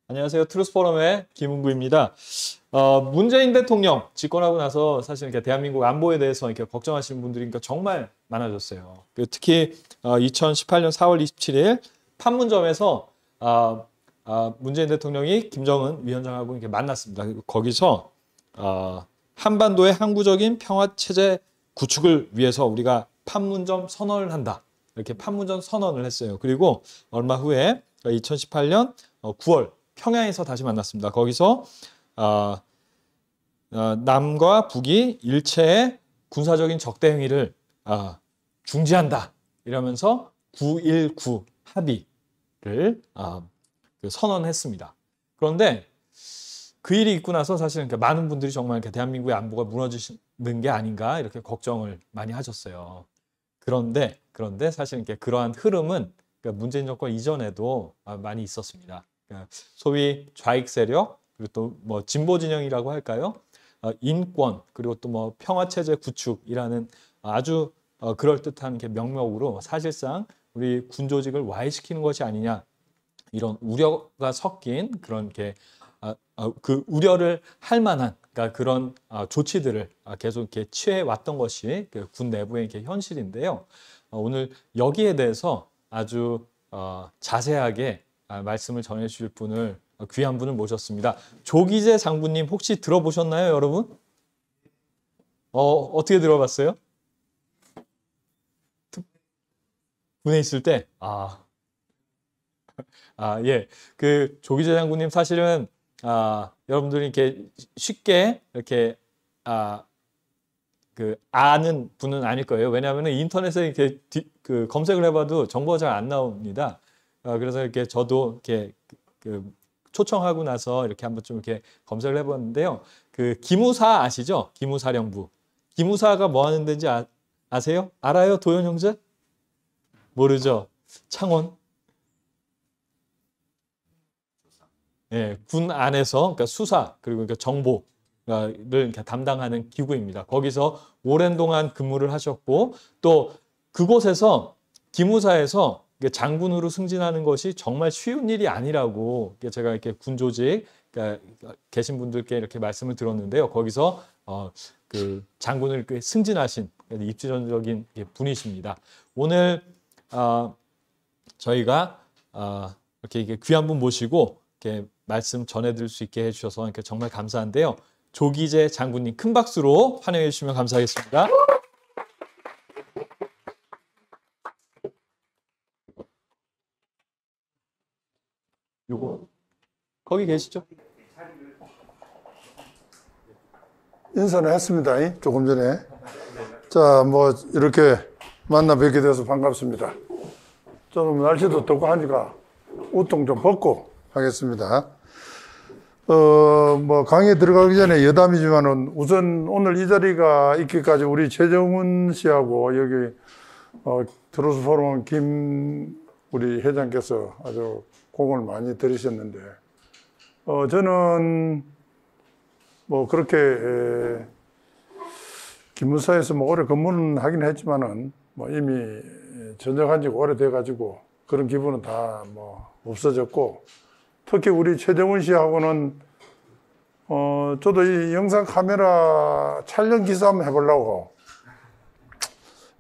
안녕하세요. 트루스포럼의 김은구입니다. 문재인 대통령 집권하고 나서 사실 이렇게 대한민국 안보에 대해서 이렇게 걱정하시는 분들이 정말 많아졌어요. 특히 2018년 4월 27일 판문점에서 문재인 대통령이 김정은 위원장하고 이렇게 만났습니다. 거기서 한반도의 항구적인 평화 체제 구축을 위해서 우리가 판문점 선언을 한다. 이렇게 판문점 선언을 했어요. 그리고 얼마 후에 2018년 9월 평양에서 다시 만났습니다. 거기서 남과 북이 일체의 군사적인 적대 행위를 중지한다. 이러면서 9.19 합의를 선언했습니다. 그런데 그 일이 있고 나서 사실 많은 분들이 정말 대한민국의 안보가 무너지는 게 아닌가 이렇게 걱정을 많이 하셨어요. 그런데 사실 그러한 흐름은 문재인 정권 이전에도 많이 있었습니다. 소위 좌익 세력 그리고 또 뭐 진보 진영이라고 할까요? 인권 그리고 또 뭐 평화 체제 구축이라는 아주 그럴듯한 명목으로 사실상 우리 군 조직을 와해시키는 것이 아니냐 이런 우려가 섞인 그런 그 우려를 할 만한 그런 조치들을 계속 이렇게 취해 왔던 것이 군 내부의 현실인데요. 오늘 여기에 대해서 아주 자세하게 말씀을 전해 주실 분을 귀한 분을 모셨습니다. 조기재 장군님 혹시 들어보셨나요, 여러분? 어떻게 들어봤어요? 군에 있을 때? 예. 그 조기재 장군님 사실은 여러분들이 이렇게 쉽게 이렇게 아는 분은 아닐 거예요. 왜냐하면 인터넷에 이렇게 검색을 해봐도 정보가 잘 안 나옵니다. 그래서 이렇게 저도 이렇게 초청하고 나서 이렇게 한번 좀 이렇게 검색을 해봤는데요. 기무사 아시죠? 기무사령부. 기무사가 뭐 하는 데인지 아세요? 알아요, 도현 형제? 모르죠? 창원. 예, 군 안에서 수사 그리고 정보를 담당하는 기구입니다. 거기서 오랜 동안 근무를 하셨고 또 그곳에서 기무사에서 장군으로 승진하는 것이 정말 쉬운 일이 아니라고 제가 이렇게 군 조직 계신 분들께 이렇게 말씀을 들었는데요. 거기서 그 장군을 승진하신 입지전적인 분이십니다. 오늘 저희가 이렇게 귀한 분 모시고 이렇게 말씀 전해드릴 수 있게 해주셔서 이렇게 정말 감사한데요. 조기재 장군님 큰 박수로 환영해 주시면 감사하겠습니다. 요거 거기 계시죠? 인사는 했습니다. 조금 전에. 자, 뭐 이렇게 만나 뵙게 돼서 반갑습니다. 저는 날씨도 덥고 하니까 우통 좀 벗고 하겠습니다. 뭐 강의에 들어가기 전에 여담이지만은 우선 오늘 이 자리가 있기까지 우리 최정훈 씨하고 여기 트루스포럼 우리 회장께서 아주 공을 많이 들이셨는데 저는 뭐 그렇게 기무사에서 뭐 오래 근무는 하긴 했지만은 뭐 이미 전역한 지가 오래돼 가지고 그런 기분은 다 뭐 없어졌고 특히 우리 최정훈 씨하고는 저도 이 영상 카메라 촬영 기사 한번 해보려고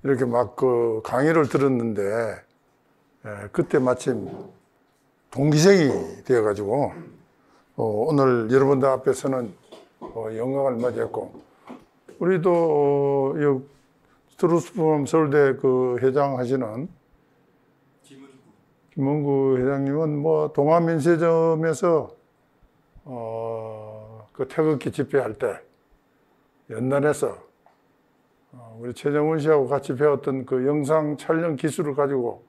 이렇게 막 강의를 들었는데 그때 마침 동기생이 되어가지고 오늘 여러분들 앞에서는 영광을 맞이했고 우리도 트루스포럼 서울대 회장 하시는 김은구 회장님은 뭐 동아민세점에서 태극기 집회할 때 연단해서 우리 최정훈 씨하고 같이 배웠던 영상 촬영 기술을 가지고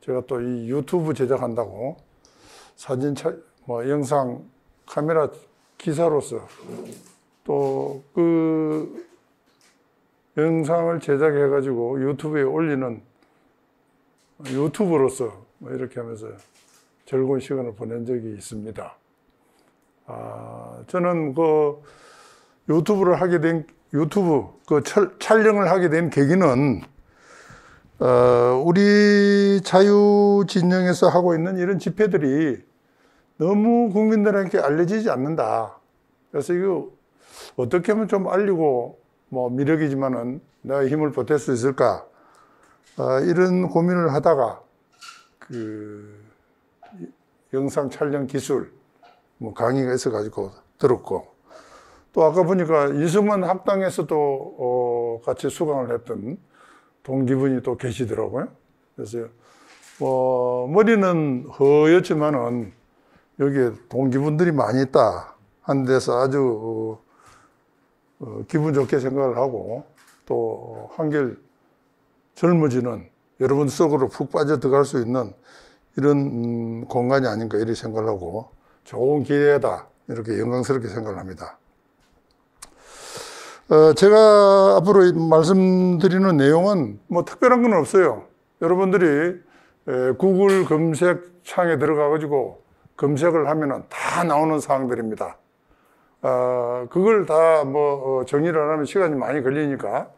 제가 또 이 유튜브 제작한다고 영상 카메라 기사로서 또 영상을 제작해 가지고 유튜브에 올리는 유튜브로서 이렇게 하면서 즐거운 시간을 보낸 적이 있습니다. 저는 촬영을 하게 된 계기는 우리 자유진영에서 하고 있는 이런 집회들이 너무 국민들에게 알려지지 않는다. 그래서 이거 어떻게 하면 좀 알리고 뭐 미력이지만은 내가 힘을 보탤 수 있을까? 이런 고민을 하다가 그 영상 촬영 기술 뭐 강의가 있어가지고 들었고, 또 아까 보니까 이승만 학당에서도 같이 수강을 했던 동기분이 또 계시더라고요. 그래서 머리는 허옇지만은 여기에 동기분들이 많이 있다 하는 데서 아주 기분 좋게 생각을 하고, 또 한결 젊어지는 여러분 속으로 푹 빠져 들어갈 수 있는 이런 공간이 아닌가 이렇게 생각을 하고, 좋은 기회다 이렇게 영광스럽게 생각을 합니다. 제가 앞으로 말씀드리는 내용은 뭐 특별한 건 없어요. 여러분들이 구글 검색창에 들어가 가지고 검색을 하면은 다 나오는 사항들입니다. 그걸 다 뭐 정리를 하면 시간이 많이 걸리니까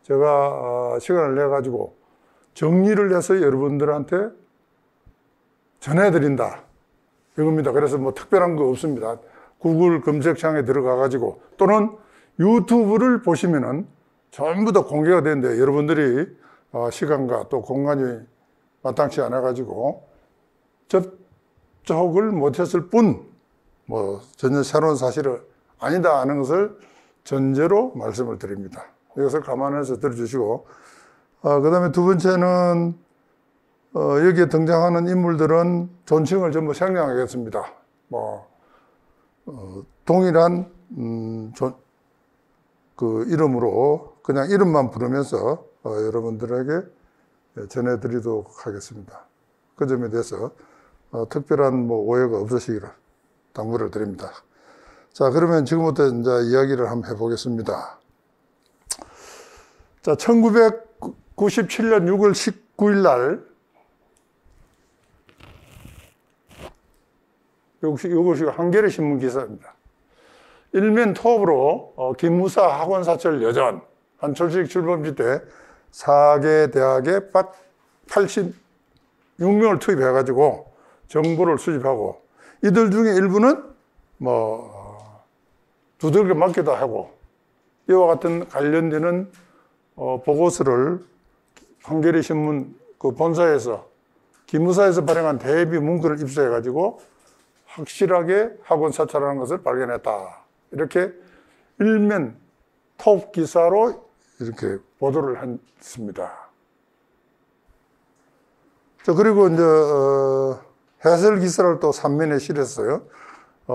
제가 시간을 내 가지고 정리를 해서 여러분들한테 전해드린다 이겁니다. 그래서 뭐 특별한 거 없습니다. 구글 검색창에 들어가 가지고 또는 유튜브를 보시면은 전부 다 공개가 되는데, 여러분들이 시간과 또 공간이 마땅치 않아 가지고 접촉을 못했을 뿐, 뭐 전혀 새로운 사실은 아니다 하는 것을 전제로 말씀을 드립니다. 이것을 감안해서 들어주시고, 그 다음에 두 번째는 여기에 등장하는 인물들은 존칭을 전부 생략하겠습니다. 동일한 그 이름으로 그냥 이름만 부르면서 여러분들에게 전해드리도록 하겠습니다. 그 점에 대해서 특별한 뭐 오해가 없으시기를 당부를 드립니다. 자, 그러면 지금부터 이제 이야기를 한번 해보겠습니다. 자, 1997년 6월 19일 날, 이것이 한겨레 신문 기사입니다. 일면 토업으로 김무사 학원사찰 여전 한철식 출범시 때 4개 대학에 86명을 투입해가지고 정보를 수집하고, 이들 중에 일부는 뭐 두들겨 맞기도 하고, 이와 같은 관련되는 보고서를 한겨레 신문 그 본사에서 기무사에서 발행한 대비 문구를 입수해가지고 확실하게 학원 사찰하는 것을 발견했다. 이렇게 일면 톱 기사로 이렇게 보도를 했습니다. 자, 그리고 이제 해설 기사를 또 3면에 실었어요.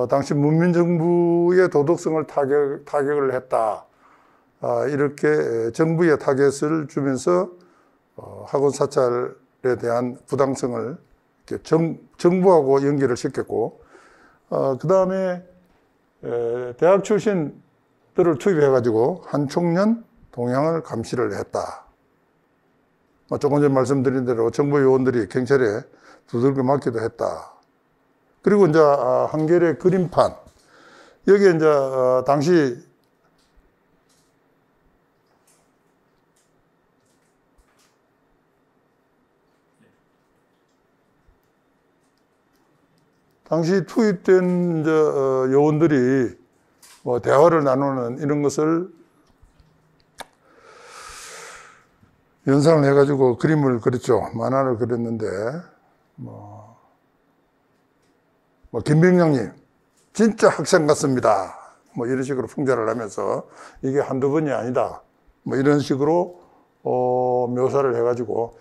당시 문민정부의 도덕성을 타격을 했다. 이렇게 정부의 타겟을 주면서 학원 사찰에 대한 부당성을 이렇게 정부하고 연결을 시켰고, 그 다음에 대학 출신들을 투입해가지고 한 청년 동향을 감시를 했다. 조금 전에 말씀드린 대로 정부 요원들이 경찰에 두들겨 맞기도 했다. 그리고 이제 한겨레 그림판, 여기에 이제 당시 투입된 이제 요원들이 뭐 대화를 나누는 이런 것을 연상을 해가지고 그림을 그렸죠. 만화를 그렸는데, 김병장님, 진짜 학생 같습니다. 뭐 이런 식으로 풍자를 하면서 이게 한두 번이 아니다. 뭐 이런 식으로 묘사를 해가지고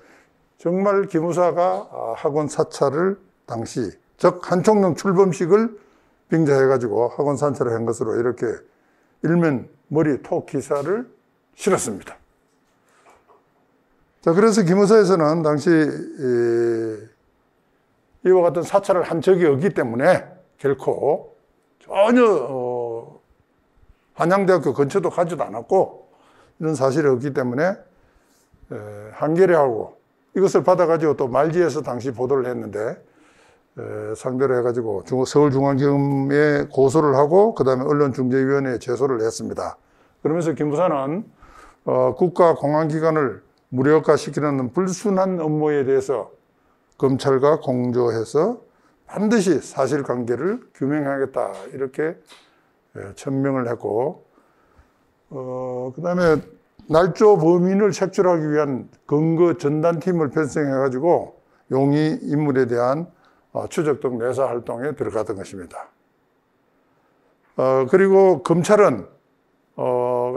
정말 기무사가 학원 사찰을 당시, 즉 한총령 출범식을 빙자해가지고 학원 사찰을 한 것으로 이렇게 일면 머리 톡 기사를 실었습니다. 자, 그래서 기무사에서는 당시 이와 같은 사찰을 한 적이 없기 때문에 결코 전혀 한양대학교 근처도 가지도 않았고 이런 사실이 없기 때문에 한겨레하고 이것을 받아가지고 또 말지에서 당시 보도를 했는데 상대로 해가지고 서울중앙지검에 고소를 하고 그 다음에 언론중재위원회에 제소를 했습니다. 그러면서 기무사는 국가공안기관을 무력화시키는 불순한 업무에 대해서 검찰과 공조해서 반드시 사실관계를 규명하겠다 이렇게 천명을 했고, 그다음에 날조 범인을 색출하기 위한 근거 전단팀을 편성해가지고 용의 인물에 대한 추적 등 내사 활동에 들어갔던 것입니다. 그리고 검찰은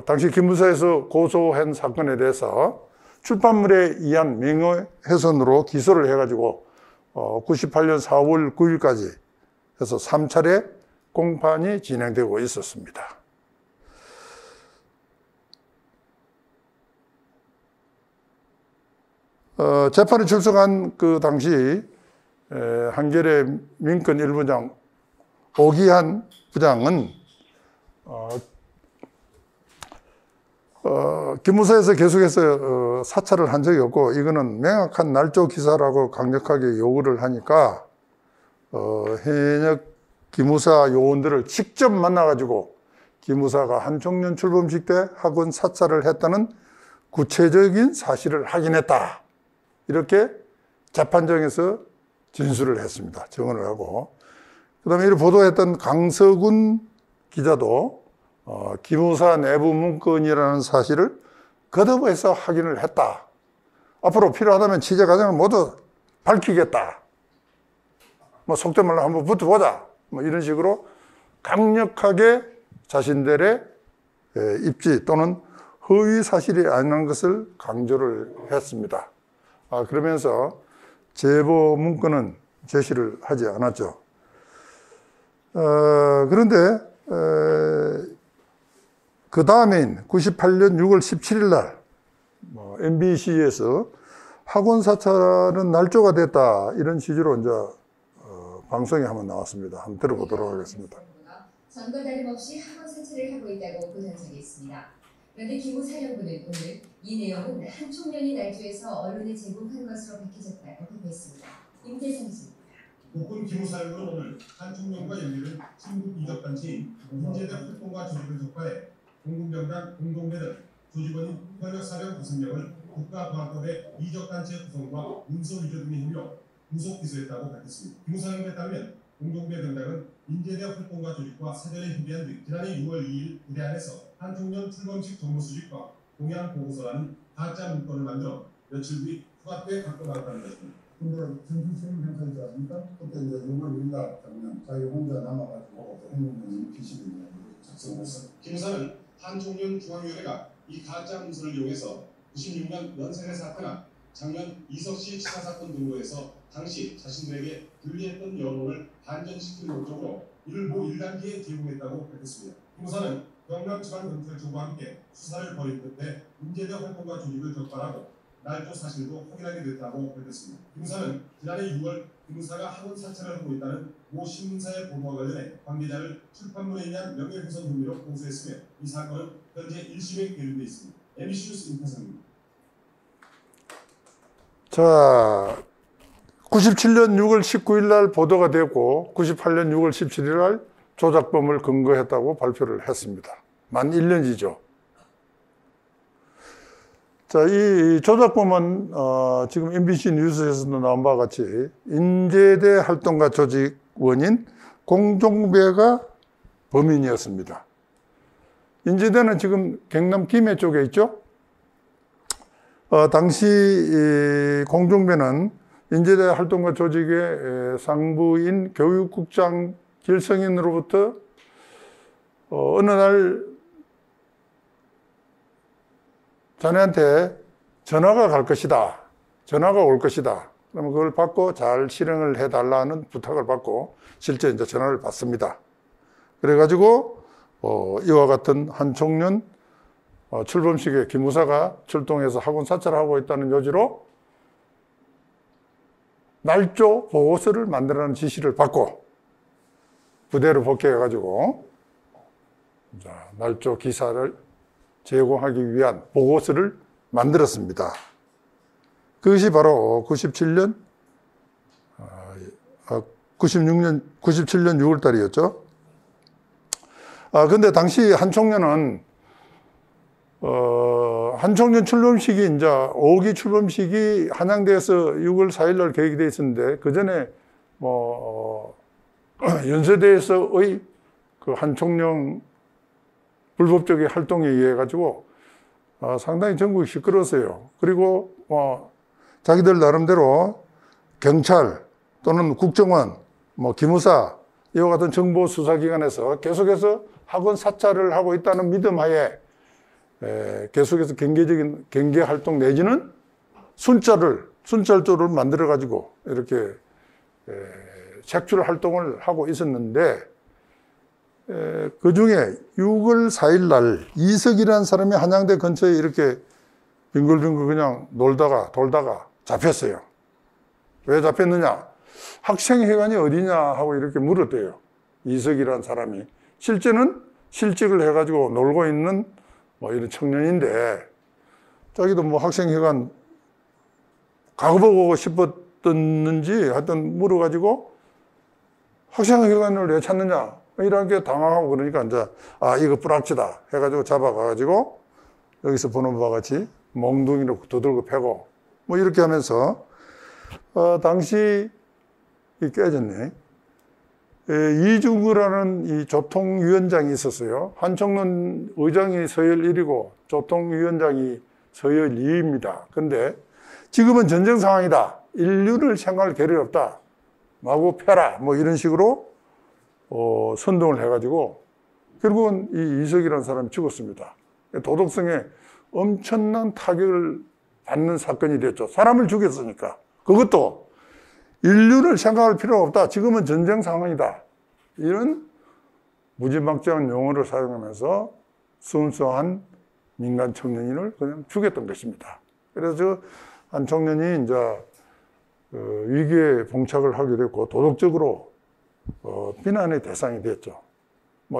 당시 기무사에서 고소한 사건에 대해서 출판물에 의한 명예훼손으로 기소를 해가지고 98년 4월 9일까지 해서 3차례 공판이 진행되고 있었습니다. 재판에 출석한 그 당시 한겨레 민권 1부장 오기한 부장은 기무사에서 계속해서 사찰을 한 적이 없고 이거는 명확한 날조 기사라고 강력하게 요구를 하니까 현역 기무사 요원들을 직접 만나가지고 기무사가 한총련 출범식 때 학원 사찰을 했다는 구체적인 사실을 확인했다. 이렇게 재판정에서 진술을 했습니다. 증언을 하고. 그 다음에 이를 보도했던 강서군 기자도 기무사 내부 문건이라는 사실을 거듭해서 확인을 했다. 앞으로 필요하다면 취재 과정을 모두 밝히겠다. 뭐 속된 말로 한번 붙어보자. 뭐 이런 식으로 강력하게 자신들의 입지 또는 허위 사실이 아닌 것을 강조를 했습니다. 그러면서 제보 문건은 제시를 하지 않았죠. 그런데 그 다음에인 98년 6월 17일 날 MBC에서 학원 사찰은 날조가 됐다 이런 취지로 이제 방송에 한번 나왔습니다. 한번 들어보도록 하겠습니다. 전과 다름없이 학원 사찰을 하고 있다고 보도한 적이 있습니다. 그런데 기무사령부는 오늘 이 내용은 한 총련이 날조해서 언론에 제공한 것으로 밝혀졌다고 발표했습니다. 임태상 씨입니다. 국군 기무사령부는 오늘 한 총련과 연결된 친북 이적단체인 인제대 활동가 조직을 적발해 공군병단 공동대 등 조직원인 현역사령 5명을 국가과학법의 이적단체 구성과 문서 위조 등의 혐의로 구속 기소했다고 밝혔습니다. 기무사령부에 따르면 공동대 병단은 인제대 활동가 조직과 사전에 협의한 뒤 지난해 6월 2일 부대 안에서 한 총련 출범식 정보 수집과 공약 보고서라는 가짜 문건을 만들어 며칠 뒤 후각부에 갖고 나왔다는 것입니다. 근데 전투수행 행사이지 않습니까? 그때 이제 6월 1일 장면 자기 혼자 남아가지고 행동하는 기식을 작성했어요. 기무사는 한총련 중앙위원회가 이 가짜 문서를 이용해서 96년 연세대 사태나 작년 이석시 치사 사건 등으로 해서 당시 자신들에게 불리했던 여론을 반전시키는 목적으로 이를 모 1단계에 제공했다고 밝혔습니다. 기무사는 경남지방경찰청과 함께 수사를 벌인 끝에 인제대 활동가 조직을 적발하고 날조 사실도 확인하게 됐다고 밝혔습니다. 기무사는 지난해 6월 기무사가 학원 사찰을 하고 있다는 모 신문사의 보도와 관련해 관계자를 출판물에 의한 명예훼손 혐의로 공소했으며 이 사건은 현재 1심에 계류돼 있습니다. MBC 뉴스 임태상입니다. 자, 97년 6월 19일 날 보도가 되고 98년 6월 17일 날 조작범을 근거했다고 발표를 했습니다. 만 1년이죠. 자, 이 조작범은 지금 MBC 뉴스에서도 나온 바와 같이 인제대 활동가 조직원인 공종배가 범인이었습니다. 인제대는 지금 경남 김해 쪽에 있죠. 당시 공종배는 인제대 활동가 조직의 상부인 교육국장 길성인으로부터 어느 날 자네한테 전화가 갈 것이다. 전화가 올 것이다. 그러면 그걸 받고 잘 실행을 해달라는 부탁을 받고 실제 이제 전화를 받습니다. 그래가지고 이와 같은 한 총련 출범식에 기무사가 출동해서 학원 사찰을 하고 있다는 요지로 날조 보고서를 만들라는 지시를 받고 부대로 복귀해가지고 날조 기사를 제공하기 위한 보고서를 만들었습니다. 그것이 바로 97년 6월 달이었죠. 근데 당시 한 총련은 한 총련 출범식이 이제 5기 출범식이 한양대에서 6월 4일 날 계획이 돼 있었는데 그 전에 뭐 연세대에서의 그 한총령 불법적인 활동에 의해 가지고 상당히 전국이 시끄러웠어요. 그리고 자기들 나름대로 경찰 또는 국정원, 기무사 이와 같은 정보 수사기관에서 계속해서 학원 사찰을 하고 있다는 믿음 하에 계속해서 경계 활동 내지는 순찰조를 만들어 가지고 이렇게 색출 활동을 하고 있었는데, 그 중에 6월 4일 날 이석이라는 사람이 한양대 근처에 이렇게 빙글빙글 그냥 돌다가 잡혔어요. 왜 잡혔느냐? 학생회관이 어디냐 하고 이렇게 물었대요. 이석이라는 사람이. 실제는 실직을 해가지고 놀고 있는 이런 청년인데, 자기도 학생회관 가보고 싶었는지 하여튼 물어가지고 학생회관을 왜 찾느냐 이렇게 당황하고 그러니까 이제 이거 불합치다 해가지고 잡아가가지고 여기서 보는 바와 같이 몽둥이로 두들겨 패고 이렇게 하면서 당시 깨졌네. 이중구라는 이 조통위원장이 있었어요. 한총론 의장이 서열 1이고 조통위원장이 서열 2입니다. 근데 지금은 전쟁 상황이다. 인류를 생각할 겨를이 없다. 마구 패라. 이런 식으로 선동을 해가지고 결국은 이 이석이라는 사람이 죽었습니다. 도덕성에 엄청난 타격을 받는 사건이 됐죠. 사람을 죽였으니까. 그것도 인류를 생각할 필요가 없다. 지금은 전쟁 상황이다. 이런 무지막지한 용어를 사용하면서 순수한 민간 청년인을 그냥 죽였던 것입니다. 그래서 한 청년이 이제 위기에 봉착을 하게 됐고 도덕적으로 비난의 대상이 됐죠.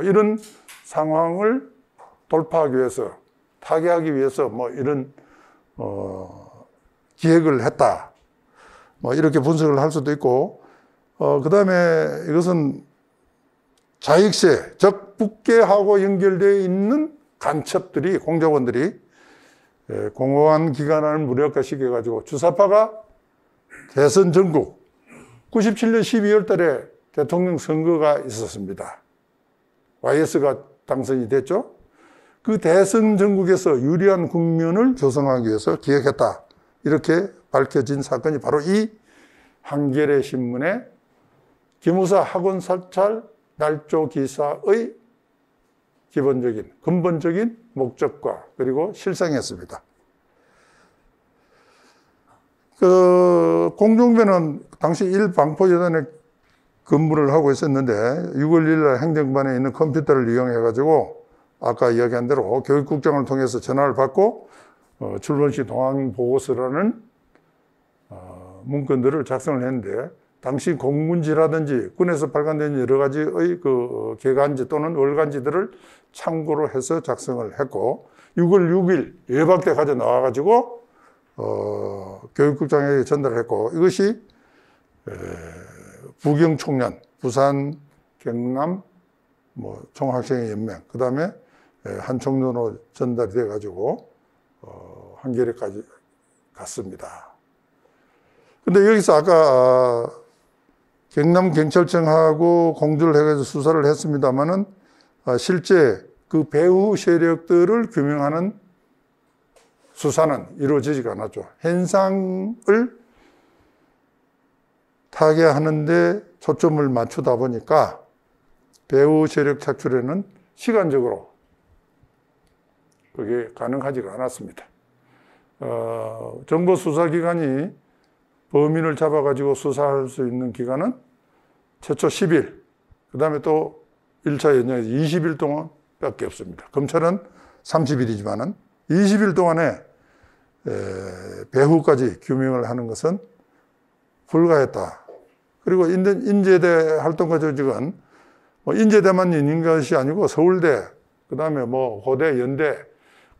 이런 상황을 돌파하기 위해서, 타개하기 위해서 이런 기획을 했다. 이렇게 분석을 할 수도 있고, 그 다음에 이것은 자익세, 즉 북계하고 연결되어 있는 간첩들이, 공작원들이 공허한 기관을 무력화시켜가지고 주사파가 대선 전국 97년 12월 달에 대통령 선거가 있었습니다. YS가 당선이 됐죠. 그 대선 전국에서 유리한 국면을 조성하기 위해서 기획했다. 이렇게 밝혀진 사건이 바로 이 한겨레 신문의 기무사 학원 사찰 날조 기사의 기본적인, 근본적인 목적과 그리고 실상이었습니다. 공중배는 당시 일방포여단에 근무를 하고 있었는데 6월 1일 날 행정반에 있는 컴퓨터를 이용해가지고 아까 이야기한 대로 교육국장을 통해서 전화를 받고 출근시 동항보고서라는 문건들을 작성을 했는데, 당시 공문지라든지 군에서 발간된 여러 가지의 그 개간지 또는 월간지들을 참고로 해서 작성을 했고 6월 6일 외박대 가져 나와가지고 교육국장에게 전달을 했고, 이것이 부경총련, 부산, 경남, 총학생회 연맹, 그 다음에 한총련으로 전달이 돼가지고 한겨레까지 갔습니다. 근데 여기서 아까 경남경찰청하고 공조를 해가지고 수사를 했습니다만은 실제 그 배후 세력들을 규명하는 수사는 이루어지지가 않았죠. 현상을 타개하는데 초점을 맞추다 보니까 배후 세력 착출에는 시간적으로 그게 가능하지가 않았습니다. 정보 수사기관이 범인을 잡아가지고 수사할 수 있는 기간은 최초 10일, 그 다음에 또 1차 연장에서 20일 동안 밖에 없습니다. 검찰은 30일이지만은 20일 동안에 배후까지 규명을 하는 것은 불가했다. 그리고 인제대 활동가 조직은 인제대만 있는 것이 아니고 서울대, 그 다음에 고대, 연대,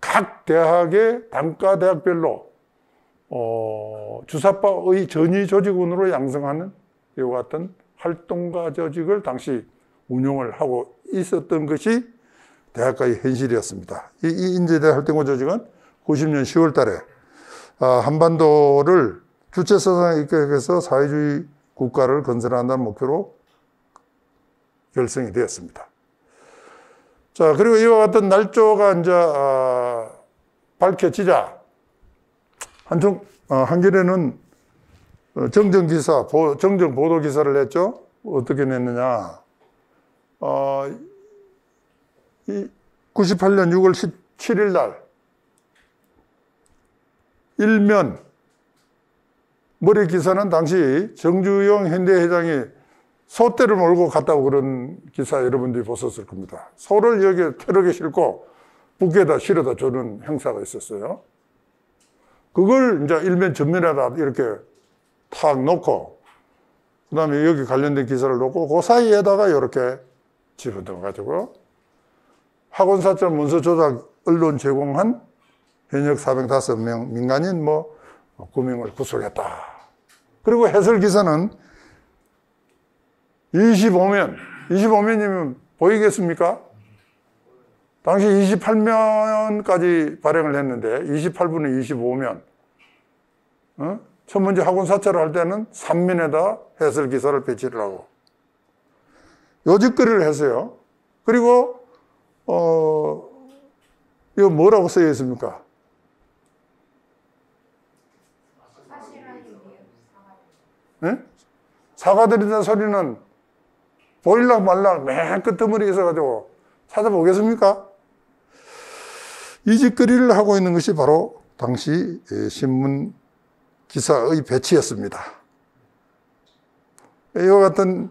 각 대학의 단과대학별로 주사파의 전위 조직원으로 양성하는 이와 같은 활동가 조직을 당시 운용을 하고 있었던 것이 대학가의 현실이었습니다. 이 인제대 활동가 조직은 90년 10월 달에 한반도를 주체사상에 입각해서 사회주의 국가를 건설한다는 목표로 결성이 되었습니다. 자, 그리고 이와 같은 날조가 이제 밝혀지자 한겨레는 정정기사, 정정보도기사를 냈죠. 어떻게 냈느냐. 98년 6월 17일 날 일면 머리 기사는 당시 정주영 현대회장이 소떼를 몰고 갔다고 그런 기사 여러분들이 보셨을 겁니다. 소를 여기에 트럭에 싣고 북에다 실어다 주는 행사가 있었어요. 그걸 이제 일면 전면에다 이렇게 탁 놓고, 그 다음에 여기 관련된 기사를 놓고, 그 사이에다가 이렇게 집어넣어가지고, 학원사적 문서 조작 언론 제공한 현역 405명 민간인 9명을 구속했다. 그리고 해설 기사는 25면이면 보이겠습니까? 당시 28면까지 발행을 했는데 28분에 25면. 첫 번째 학원 사찰을 할 때는 3면에다 해설 기사를 배치를 하고 요직거리를 했어요. 그리고 이거 뭐라고 쓰여 있습니까? 네? 사과드린다는 소리는 보일락 말락 맨 끝머리에 있어가지고 찾아보겠습니까? 이 짓거리를 하고 있는 것이 바로 당시 신문 기사의 배치였습니다. 이와 같은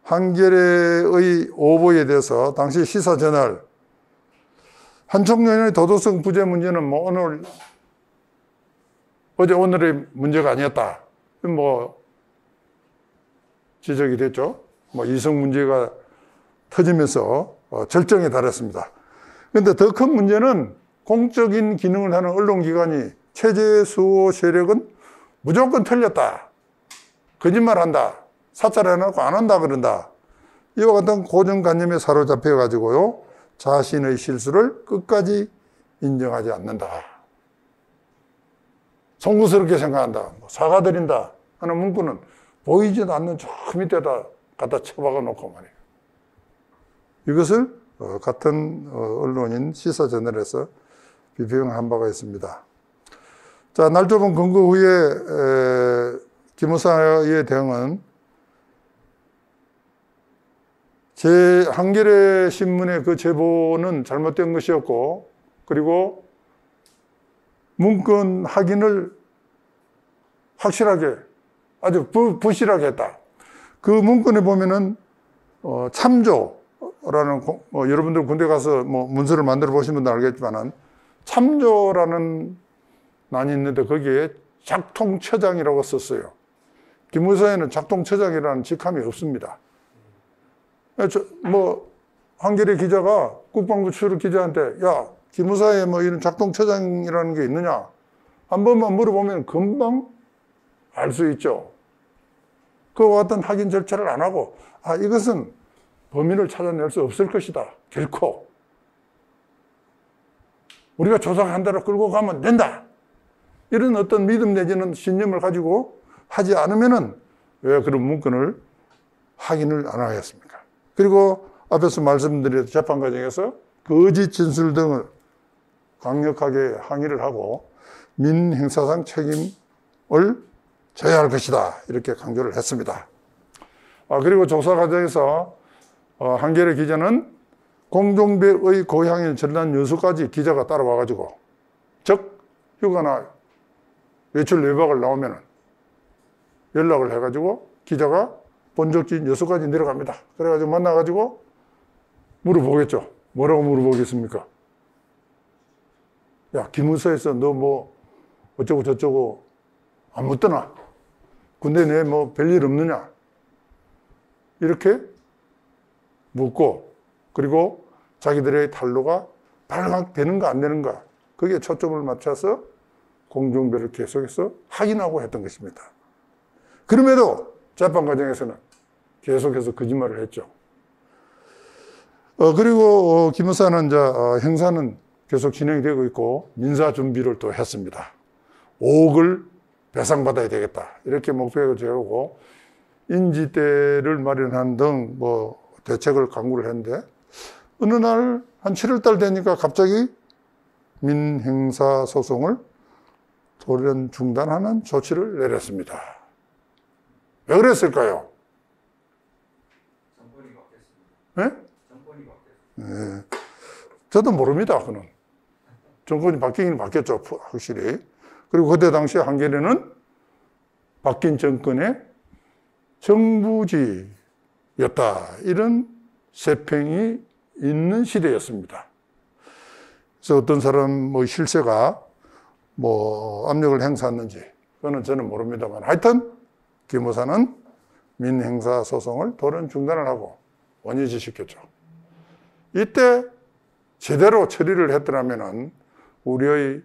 한겨레의 오보에 대해서 당시 시사저널 한 청년의 도덕성 부재 문제는 어제 오늘의 문제가 아니었다. 지적이 됐죠. 이성 문제가 터지면서 절정에 달했습니다. 그런데 더 큰 문제는 공적인 기능을 하는 언론기관이 체제 수호 세력은 무조건 틀렸다. 거짓말한다. 사찰해놓고 안 한다 그런다. 이와 같은 고정관념에 사로잡혀가지고요. 자신의 실수를 끝까지 인정하지 않는다. 송구스럽게 생각한다. 사과드린다 하는 문구는 보이지도 않는 저 밑에다 갖다 쳐박아 놓고 말이에요. 이것을 같은 언론인 시사저널에서 비평한 바가 있습니다. 자, 날 좁은 근거 후에 김무사의 대응은 한겨레 신문의 그 제보는 잘못된 것이었고, 그리고 문건 확인을 확실하게 아주 부실하게 했다. 그 문건에 보면은 참조라는 여러분들 군대 가서 문서를 만들어 보신 분들 알겠지만은 참조라는 난이 있는데 거기에 작통처장이라고 썼어요. 기무사에는 작통처장이라는 직함이 없습니다. 한겨레 기자가 국방부 출입 기자한테 야, 기무사에 이런 작통처장이라는 게 있느냐? 한 번만 물어보면 금방 알 수 있죠. 그와 같은 확인 절차를 안 하고 이것은 범인을 찾아낼 수 없을 것이다. 결코. 우리가 조사한 대로 끌고 가면 된다. 이런 어떤 믿음 내지는 신념을 가지고 하지 않으면은 왜 그런 문건을 확인을 안 하겠습니까? 그리고 앞에서 말씀드린 재판 과정에서 거짓 진술 등을 강력하게 항의를 하고 민행사상 책임을 져야 할 것이다. 이렇게 강조를 했습니다. 그리고 조사 과정에서 한겨레 기자는 공종배의 고향인 전남 여수까지 기자가 따라와가지고 즉 휴가나 외출 외박을 나오면 연락을 해가지고 기자가 본적지인 여수까지 내려갑니다. 그래가지고 만나가지고 물어보겠죠. 뭐라고 물어보겠습니까? 야, 기무사에서 너 어쩌고 저쩌고 안 묻더나? 군대 내에 별일 없느냐? 이렇게 묻고, 그리고 자기들의 탄로가 발각되는가 안 되는가, 거기에 초점을 맞춰서 공정배를 계속해서 확인하고 했던 것입니다. 그럼에도 재판 과정에서는 계속해서 거짓말을 했죠. 그리고 기무사는 형사는 계속 진행이 되고 있고 민사 준비를 또 했습니다. 5억을 배상받아야 되겠다. 이렇게 목표를 세우고 인지대를 마련한 등 대책을 강구를 했는데 어느 날 한 7월 달 되니까 갑자기 민행사 소송을 돌연 중단하는 조치를 내렸습니다. 왜 그랬을까요? 정권이 바뀌었습니다. 네? 정권이 바뀌었습니다. 네. 저도 모릅니다. 그는 정권이 바뀌긴 바뀌었죠, 확실히. 그리고 그때 당시에 한겨레는 바뀐 정권의 정부지였다, 이런 세평이 있는 시대였습니다. 그래서 어떤 사람 뭐 실세가 뭐 압력을 행사했는지 그거는 저는 모릅니다만, 하여튼 기무사는 민행사 소송을 돌연 중단을 하고 원위치시켰죠. 이때 제대로 처리를 했더라면은 우리의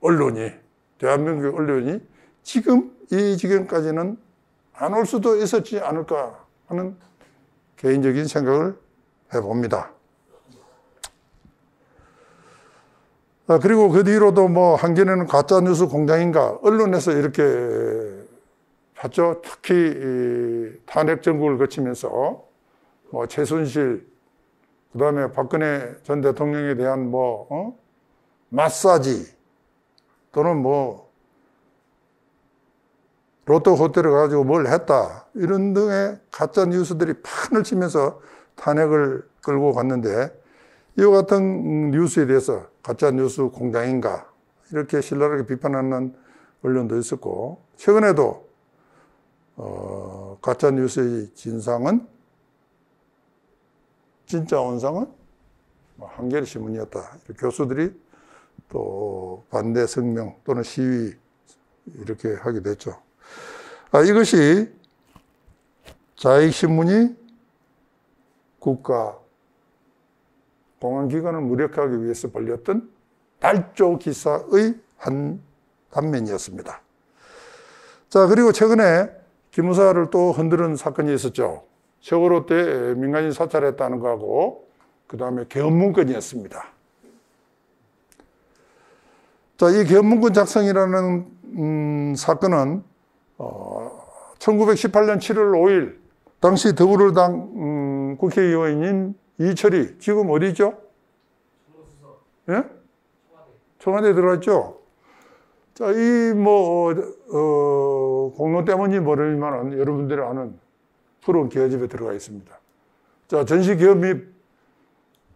언론이, 대한민국 언론이 지금 이 지경까지는 안 올 수도 있었지 않을까 하는 개인적인 생각을 해봅니다. 그리고 그 뒤로도 뭐 한겨레는 가짜뉴스 공장인가 언론에서 이렇게 했죠. 특히 이 탄핵 정국을 거치면서 뭐 최순실, 그 다음에 박근혜 전 대통령에 대한 마사지, 또는 뭐 로또 호텔에 가지고 뭘 했다, 이런 등의 가짜 뉴스들이 판을 치면서 탄핵을 끌고 갔는데, 이와 같은 뉴스에 대해서 가짜 뉴스 공장인가 이렇게 신랄하게 비판하는 언론도 있었고, 최근에도 가짜 뉴스의 진상은, 진짜 원상은 한겨레 신문이었다, 교수들이 또 반대 성명 또는 시위 이렇게 하게 됐죠. 이것이 자익신문이 국가 공안기관을 무력화하기 위해서 벌였던 발조 기사의 한 단면이었습니다. 자, 그리고 최근에 기무사를 또 흔드는 사건이 있었죠. 세월호 때 민간인 사찰했다는 거하고, 그 다음에 계엄문건이었습니다. 자, 이 계엄문건 작성이라는 사건은 1918년 7월 5일 당시 더불어당 국회의원인 이철이, 지금 어디죠? 예? 청와대에 들어갔죠. 자, 이 공로 때문인지 모르지만 여러분들이 아는 푸른 계집에 들어가 있습니다. 자, 전시기업 및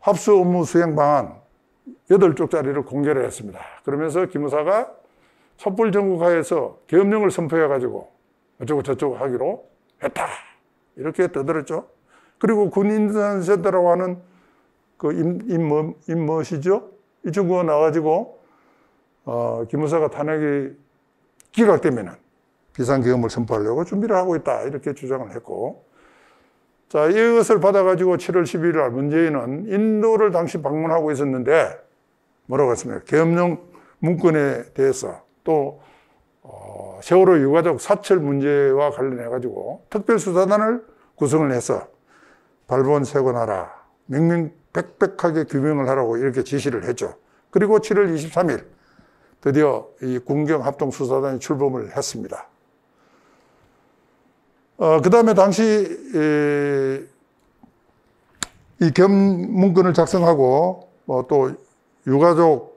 합수 업무 수행 방안 8쪽짜리를 공개를 했습니다. 그러면서 기무사가 촛불 정국하에서 계엄령을 선포해가지고 어쩌고 저쩌고 하기로 했다, 이렇게 떠들었죠. 그리고 군인센터라고 하는 임무시죠? 이 친구가 나와가지고 기무사가 탄핵이 기각되면은 비상계엄을 선포하려고 준비를 하고 있다, 이렇게 주장을 했고, 자, 이것을 받아가지고 7월 12일 날 문재인은 인도를 당시 방문하고 있었는데 뭐라고 했습니까? 계엄령 문건에 대해서 또 세월호 유가족 사찰 문제와 관련해가지고 특별수사단을 구성을 해서 발본색원하라, 명명백백하게 규명을 하라고 이렇게 지시를 했죠. 그리고 7월 23일 드디어 이 군경합동수사단이 출범을 했습니다. 그 다음에 당시 이 계엄문건을 작성하고 또 유가족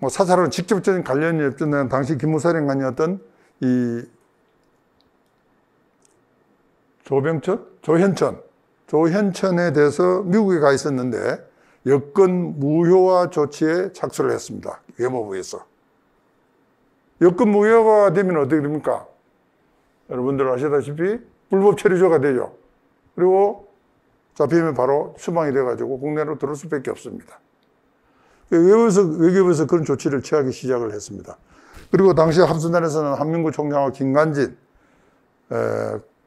사찰하는 직접적인 관련이 없던 당시 기무사령관이었던 이 조현천에 대해서 미국에 가 있었는데 여권 무효화 조치에 착수를 했습니다. 외무부에서. 여권 무효화가 되면 어떻게 됩니까? 여러분들 아시다시피 불법 체류자가 되죠. 그리고 잡히면 바로 추방이 돼가지고 국내로 들어올 수밖에 없습니다. 외교부에서 그런 조치를 취하기 시작을 했습니다. 그리고 당시 합수단에서는 한민구 총장과 김관진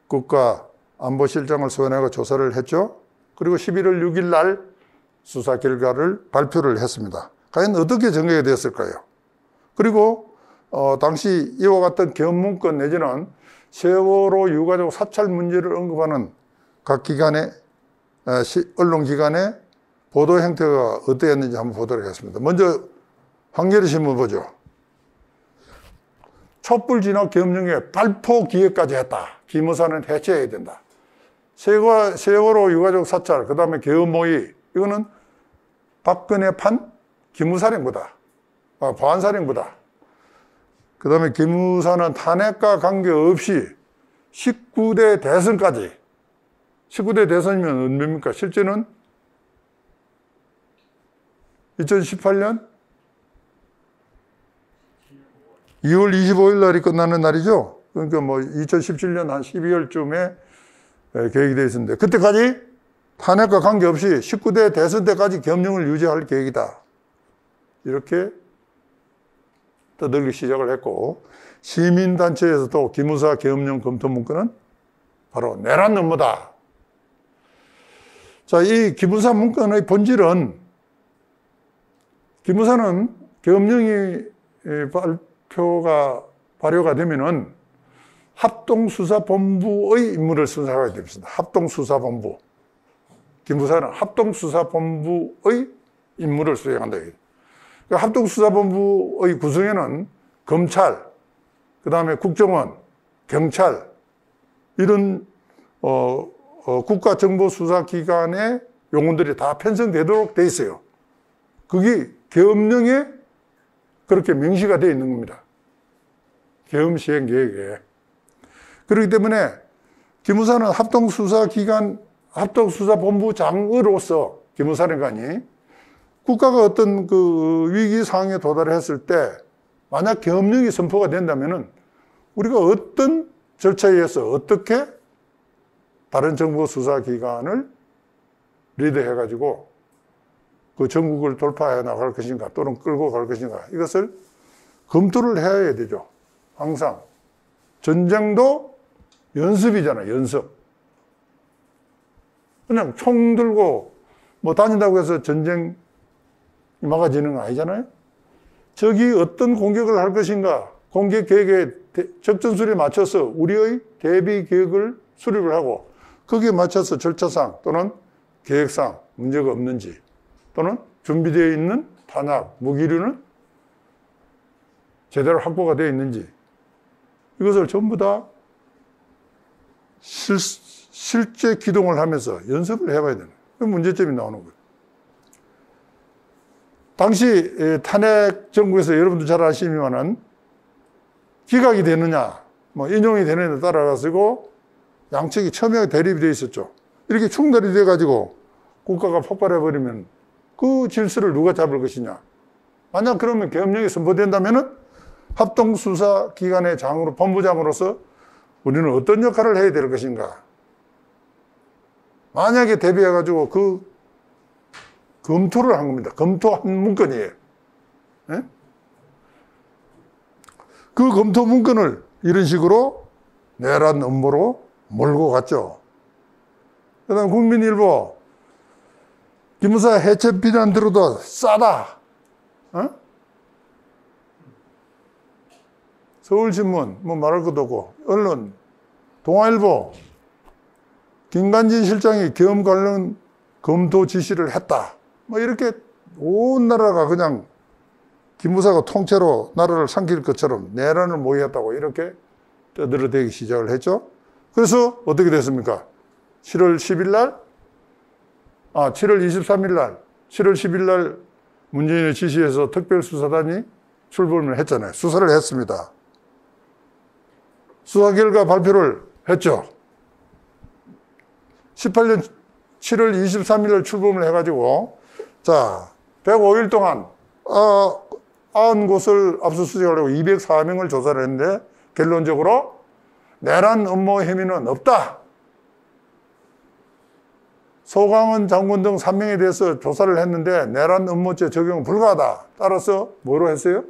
국가안보실장을 소환하고 조사를 했죠. 그리고 11월 6일 날 수사 결과를 발표를 했습니다. 과연 어떻게 전개가 되었을까요? 그리고 당시 이와 같은 계엄문건 내지는 세월호 유가족 사찰 문제를 언급하는 각 기관의 언론기관의 보도 형태가 어떠했는지 한번 보도록 하겠습니다. 먼저 한겨레 신문 보죠. 촛불 진압 계엄령에 발포 기획까지 했다. 기무사는 해체해야 된다. 세월호 유가족 사찰, 그 다음에 계엄모의, 이거는 박근혜판 기무사령부다. 보안사령부다. 그 다음에 기무사는 탄핵과 관계없이 19대 대선까지, 19대 대선이면 언제입니까? 실제는 2018년 2월 25일 날이 끝나는 날이죠. 그러니까 뭐 2017년 한 12월쯤에 계획이 되어 있었는데, 그때까지 탄핵과 관계없이 19대 대선 때까지 계엄령을 유지할 계획이다. 이렇게 떠들기 시작을 했고, 시민단체에서도 기무사 계엄령 검토 문건은 바로 내란 음모다. 자, 이 기무사 문건의 본질은, 기무사는 계엄령이 발효가 되면은 합동수사본부의 임무를 수행하게 됩니다. 합동수사본부. 기무사는 합동수사본부의 임무를 수행한다. 그러니까 합동수사본부의 구성에는 검찰, 그 다음에 국정원, 경찰, 이런 국가정보수사기관의 요원들이 다 편성되도록 돼 있어요. 그게 계엄령에 그렇게 명시가 되어 있는 겁니다. 계엄 시행 계획에. 그렇기 때문에 기무사는 합동수사기관, 합동수사본부장으로서 기무사령관이 국가가 어떤 그 위기 상황에 도달했을 때 만약 계엄령이 선포가 된다면은 우리가 어떤 절차에 의해서 어떻게 다른 정부 수사기관을 리드해가지고 그 전국을 돌파해 나갈 것인가 또는 끌고 갈 것인가, 이것을 검토를 해야 되죠. 항상. 전쟁도 연습이잖아요. 연습. 그냥 총 들고 뭐 다닌다고 해서 전쟁이 막아지는 건 아니잖아요. 적이 어떤 공격을 할 것인가, 공격 계획에 적전술에 맞춰서 우리의 대비 계획을 수립을 하고 거기에 맞춰서 절차상 또는 계획상 문제가 없는지, 또는 준비되어 있는 탄약, 무기류는 제대로 확보가 되어 있는지, 이것을 전부 다 실제 기동을 하면서 연습을 해봐야 되는, 그 문제점이 나오는 거예요. 당시 탄핵 정부에서 여러분도 잘 아시지만은 기각이 되느냐, 뭐 인용이 되느냐에 따라가지고 양측이 첨예하게 대립이 되어 있었죠. 이렇게 충돌이 돼가지고 국가가 폭발해버리면 그 질서를 누가 잡을 것이냐. 만약 그러면 계엄령이 선포된다면은 합동수사기관의 장으로, 본부장으로서 우리는 어떤 역할을 해야 될 것인가. 만약에 대비해가지고 그 검토를 한 겁니다. 검토한 문건이에요. 네? 그 검토 문건을 이런 식으로 내란 음모로 몰고 갔죠. 그 다음 국민일보, 기무사 해체 비난 들어도 싸다. 어? 서울신문, 뭐 말할 것도 없고, 언론, 동아일보, 김관진 실장이 계엄 관련 검토 지시를 했다. 뭐 이렇게 온 나라가 그냥 기무사가 통째로 나라를 삼킬 것처럼 내란을 모의했다고 이렇게 떠들어대기 시작을 했죠. 그래서 어떻게 됐습니까? 7월 10일 날, 7월 23일 날, 7월 10일 날 문재인의 지시에서 특별수사단이 출범을 했잖아요. 수사를 했습니다. 수사 결과 발표를 했죠. 18년 7월 23일 날 출범을 해가지고, 자, 105일 동안 90곳을 압수수색하려고 204명을 조사를 했는데 결론적으로 내란 음모 혐의는 없다. 소강은 장군 등 3명에 대해서 조사를 했는데 내란 음모죄 적용 불가하다. 따라서 뭐로 했어요?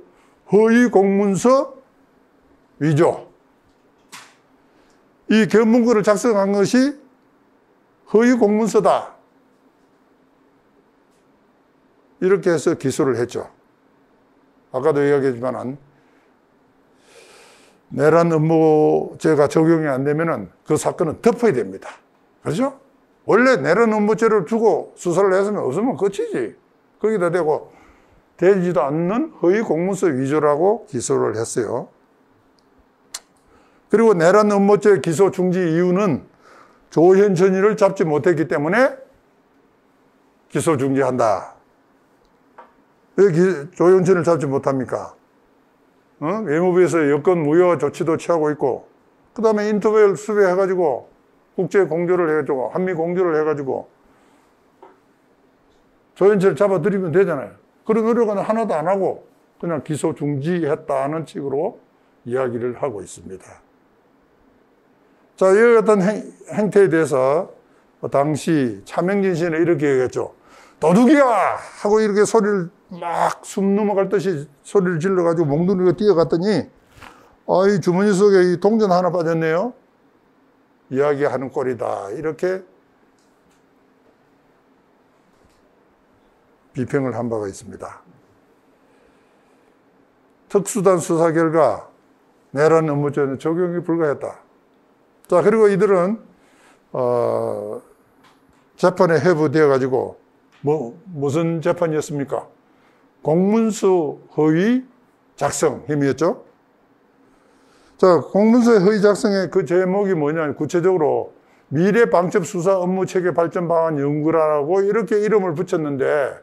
허위 공문서 위조. 이 계엄문건을 작성한 것이 허위 공문서다. 이렇게 해서 기소를 했죠. 아까도 이야기했지만 내란 음모죄가 적용이 안 되면 그 사건은 덮어야 됩니다. 그렇죠? 원래 내란 음모죄를 두고 수사를 했으면 없으면 끝이지. 거기다 대고 되지도 않는 허위 공문서 위조라고 기소를 했어요. 그리고 내란 음모죄 기소 중지 이유는 조현천이를 잡지 못했기 때문에 기소 중지한다. 왜 조현천을 잡지 못합니까? 외무부에서 여권 무효 조치도 취하고 있고, 그 다음에 인터벌 수배해가지고 국제 공조를 해가지고 한미 공조를 해가지고 조현천을 잡아들이면 되잖아요. 그런 노력은 하나도 안 하고 그냥 기소 중지했다는 식으로 이야기를 하고 있습니다. 자, 이와 같은 행태에 대해서 당시 차명진 씨는 이렇게 얘기했죠. 도둑이야! 하고 이렇게 소리를 막 숨 넘어갈 듯이 소리를 질러가지고 몽둥이가 뛰어갔더니 이 주머니 속에 이 동전 하나 빠졌네요. 이야기하는 꼴이다. 이렇게 비평을 한 바가 있습니다. 특수단 수사 결과 내란 업무죄는 적용이 불가했다. 자, 그리고 이들은 재판에 회부되어 가지고 무슨 재판이었습니까? 공문서 허위 작성 혐의였죠. 자, 공문서 허위 작성의 그 제목이 뭐냐? 구체적으로 미래 방첩 수사 업무 체계 발전 방안 연구라고 이렇게 이름을 붙였는데,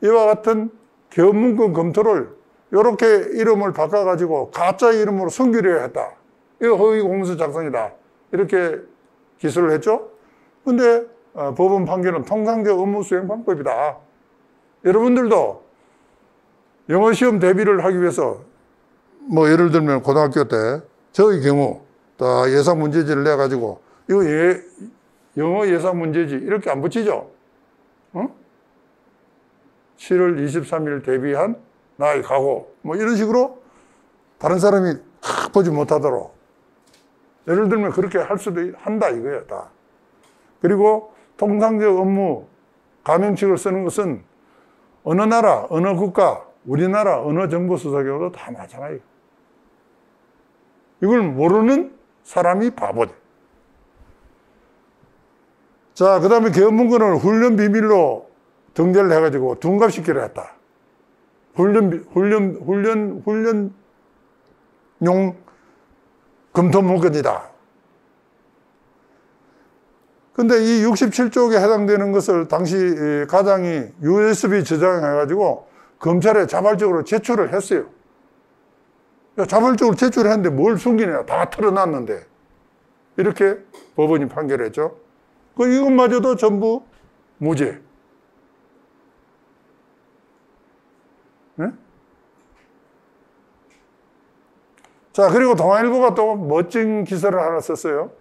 이와 같은 견문권 검토를 이렇게 이름을 바꿔가지고 가짜 이름으로 숨기려 했다. 이거 허위 공문서 작성이다. 이렇게 기소를 했죠. 근데 법원 판결은 통상적 업무 수행 방법이다. 여러분들도 영어 시험 대비를 하기 위해서 예를 들면 고등학교 때 저의 경우 다 예상 문제지를 내가지고 이거 영어 예상 문제지 이렇게 안 붙이죠. 7월 23일 대비한 나의 각오 이런 식으로 다른 사람이 보지 못하도록 예를 들면 그렇게 할 수도 한다 이거야 다. 그리고 통상적 업무 가명칙을 쓰는 것은 어느 나라 어느 국가 우리나라 어느 정보 수사기관도 다 마찬가지예요. 이걸 모르는 사람이 바보죠. 자, 그 다음에 견문권을 훈련 비밀로 등재를 해가지고 둔갑시키려 했다. 훈련용 검토 문건이다. 근데 이 67쪽에 해당되는 것을 당시 가장이 USB 저장해가지고 검찰에 자발적으로 제출을 했어요. 자발적으로 제출했는데 뭘 숨기냐. 다 털어놨는데. 이렇게 법원이 판결했죠. 이것마저도 전부 무죄. 네? 자, 그리고 동아일보가 또 멋진 기사를 하나 썼어요.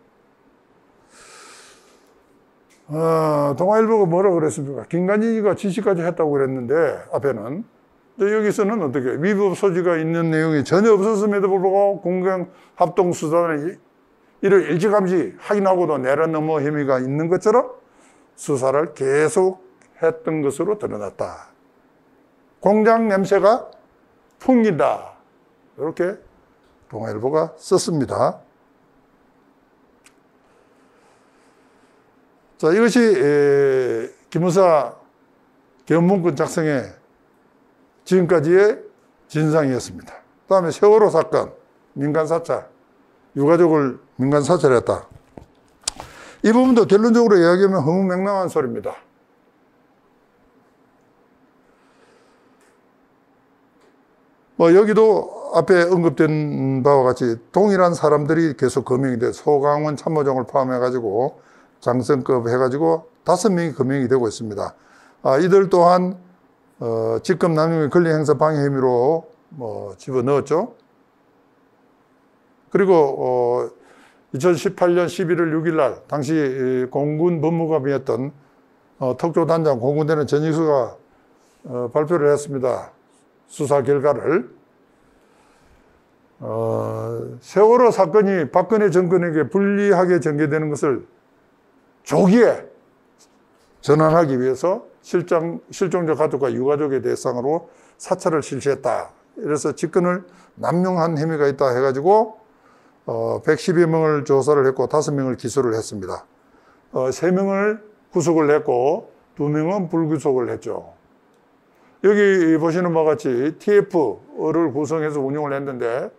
동아일보가 뭐라고 그랬습니까? 김관진이가 지시까지 했다고 그랬는데, 앞에는. 여기서는 어떻게, 위법 소지가 있는 내용이 전혀 없었음에도 불구하고 공경합동수사단이 이를 일찌감치 확인하고도 내란 업무 혐의가 있는 것처럼 수사를 계속 했던 것으로 드러났다. 공장 냄새가 풍긴다. 이렇게 동아일보가 썼습니다. 자, 이것이 기무사 견문권 작성의 지금까지의 진상이었습니다. 그 다음에 세월호 사건, 민간사찰, 유가족을 민간사찰했다. 이 부분도 결론적으로 이야기하면 허무맹랑한 소리입니다. 여기도 앞에 언급된 바와 같이 동일한 사람들이 계속 거명이 돼 소강원 참모장을 포함해가지고 장성급 해가지고 5명이 거명이 되고 있습니다. 이들 또한 직권 남용의 권리 행사 방해 혐의로 집어넣었죠. 그리고 2018년 11월 6일 날 당시 공군 법무감이었던 특조단장 공군대는 전익수가 발표를 했습니다. 수사 결과를. 세월호 사건이 박근혜 정권에게 불리하게 전개되는 것을 조기에 전환하기 위해서 실종자 가족과 유가족의 대상으로 사찰을 실시했다. 그래서 직권을 남용한 혐의가 있다 해가지고 110여 명을 조사를 했고 5명을 기소를 했습니다. 3명을 구속을 했고 2명은 불구속을 했죠. 여기 보시는 바와 같이 TF를 구성해서 운영을 했는데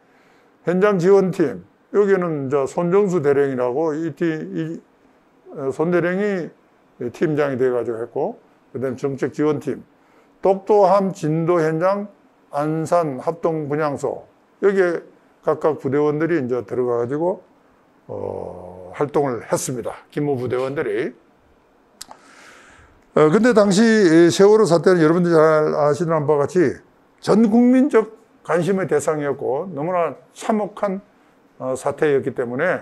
현장 지원팀, 여기는 손정수 대령이라고 이 손대령이 팀장이 돼가지고 했고, 그 다음에 정책지원팀, 똑똑함 진도 현장 안산 합동분향소, 여기에 각각 부대원들이 이제 들어가가지고, 활동을 했습니다. 기무부대원들이. 근데 당시 세월호 사태는 여러분들이 잘 아시는 바와 같이 전 국민적 관심의 대상이었고 너무나 참혹한 사태였기 때문에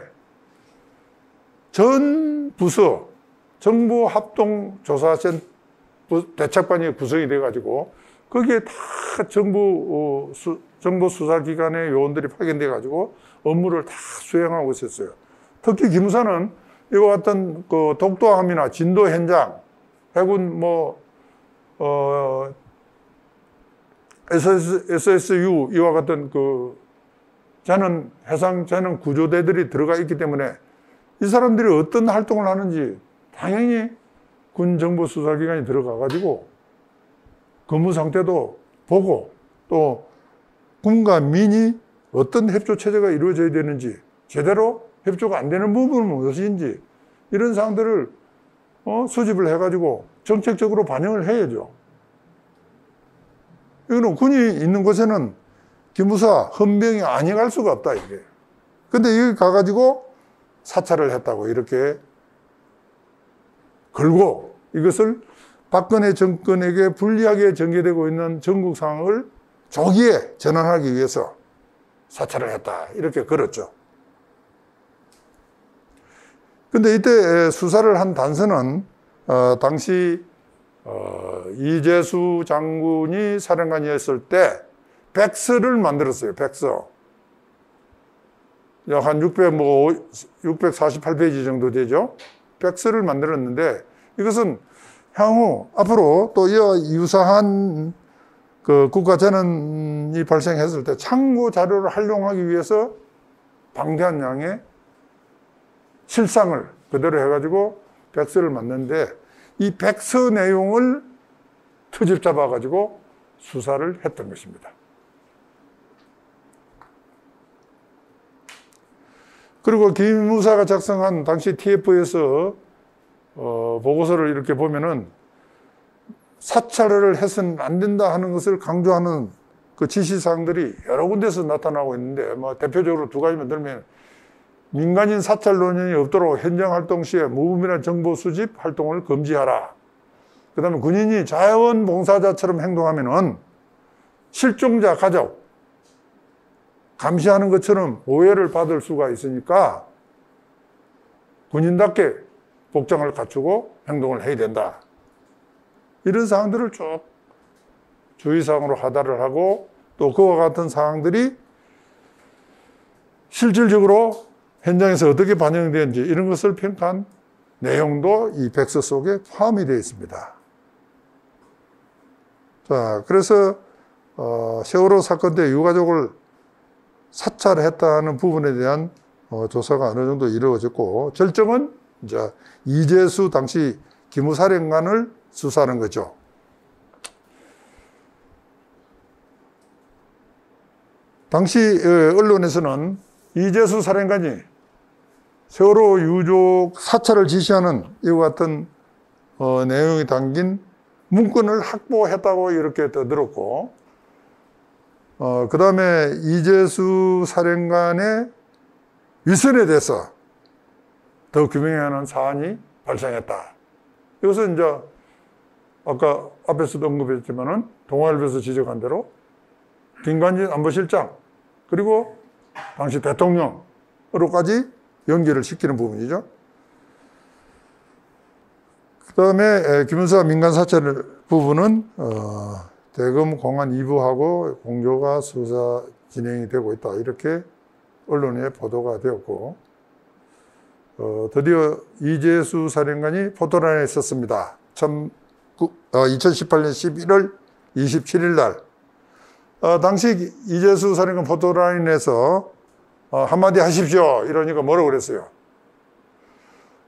전 부서 정부합동조사센 대책반이 구성이 돼가지고 거기에 다 정부 수사기관의 요원들이 파견돼가지고 업무를 다 수행하고 있었어요. 특히 기무사는 이와 같은 그 독도함이나 진도 현장, 해군 SSU 이와 같은 그 해상 재난 구조대들이 들어가 있기 때문에 이 사람들이 어떤 활동을 하는지 당연히 군 정보 수사기관이 들어가 가지고 근무 상태도 보고 또 군과 민이 어떤 협조 체제가 이루어져야 되는지 제대로 협조가 안 되는 부분은 무엇인지 이런 사항들을 수집을 해가지고 정책적으로 반영을 해야죠. 이거는 군이 있는 곳에는 기무사 헌병이 아니갈 수가 없다, 이게. 근데 여기 가가지고 사찰을 했다고 이렇게 걸고 이것을 박근혜 정권에게 불리하게 전개되고 있는 전국 상황을 조기에 전환하기 위해서 사찰을 했다. 이렇게 걸었죠. 근데 이때 수사를 한 단서는 당시 이재수 장군이 사령관이었을 때 백서를 만들었어요. 백서. 약 한 648페이지 정도 되죠. 백서를 만들었는데 이것은 향후 앞으로 또 이와 유사한 그 국가재난이 발생했을 때 참고 자료를 활용하기 위해서 방대한 양의 실상을 그대로 해가지고 백서를 만드는데 이 백서 내용을 트집 잡아가지고 수사를 했던 것입니다. 그리고 기무사가 작성한 당시 TF에서 보고서를 이렇게 보면은 사찰을 해서는 안 된다 하는 것을 강조하는 그 지시사항들이 여러 군데서 나타나고 있는데 대표적으로 두 가지만 들면 민간인 사찰 논의이 없도록 현장 활동 시에 무분별한 정보 수집 활동을 금지하라. 그 다음에 군인이 자원봉사자처럼 행동하면은 실종자 가족 감시하는 것처럼 오해를 받을 수가 있으니까 군인답게 복장을 갖추고 행동을 해야 된다. 이런 사항들을 쭉 주의사항으로 하달을 하고 또 그와 같은 사항들이 실질적으로 현장에서 어떻게 반영되는지 이런 것을 평가한 내용도 이 백서 속에 포함이 되어 있습니다. 자, 그래서 세월호 사건 때 유가족을 사찰했다는 부분에 대한 조사가 어느 정도 이루어졌고 결정은 이제 이재수 당시 기무사령관을 수사하는 거죠. 당시 언론에서는 이재수 사령관이 세월호 유족 사찰을 지시하는 이와 같은 내용이 담긴 문건을 확보했다고 이렇게 떠들었고 그 다음에 이재수 사령관의 위선에 대해서 더 규명하는 사안이 발생했다. 이것은 이제 아까 앞에서도 언급했지만은 동아일보에서 지적한 대로 김관진 안보실장 그리고 당시 대통령으로까지 연결을 시키는 부분이죠. 그 다음에 기무사 민간 사찰 부분은 대검 공안 2부하고 공조가 수사 진행이 되고 있다. 이렇게 언론에 보도가 되었고 드디어 이재수 사령관이 포토라인에 있었습니다. 2018년 11월 27일 날 당시 이재수 사령관 포토라인에서 한마디 하십시오 이러니까 뭐라고 그랬어요?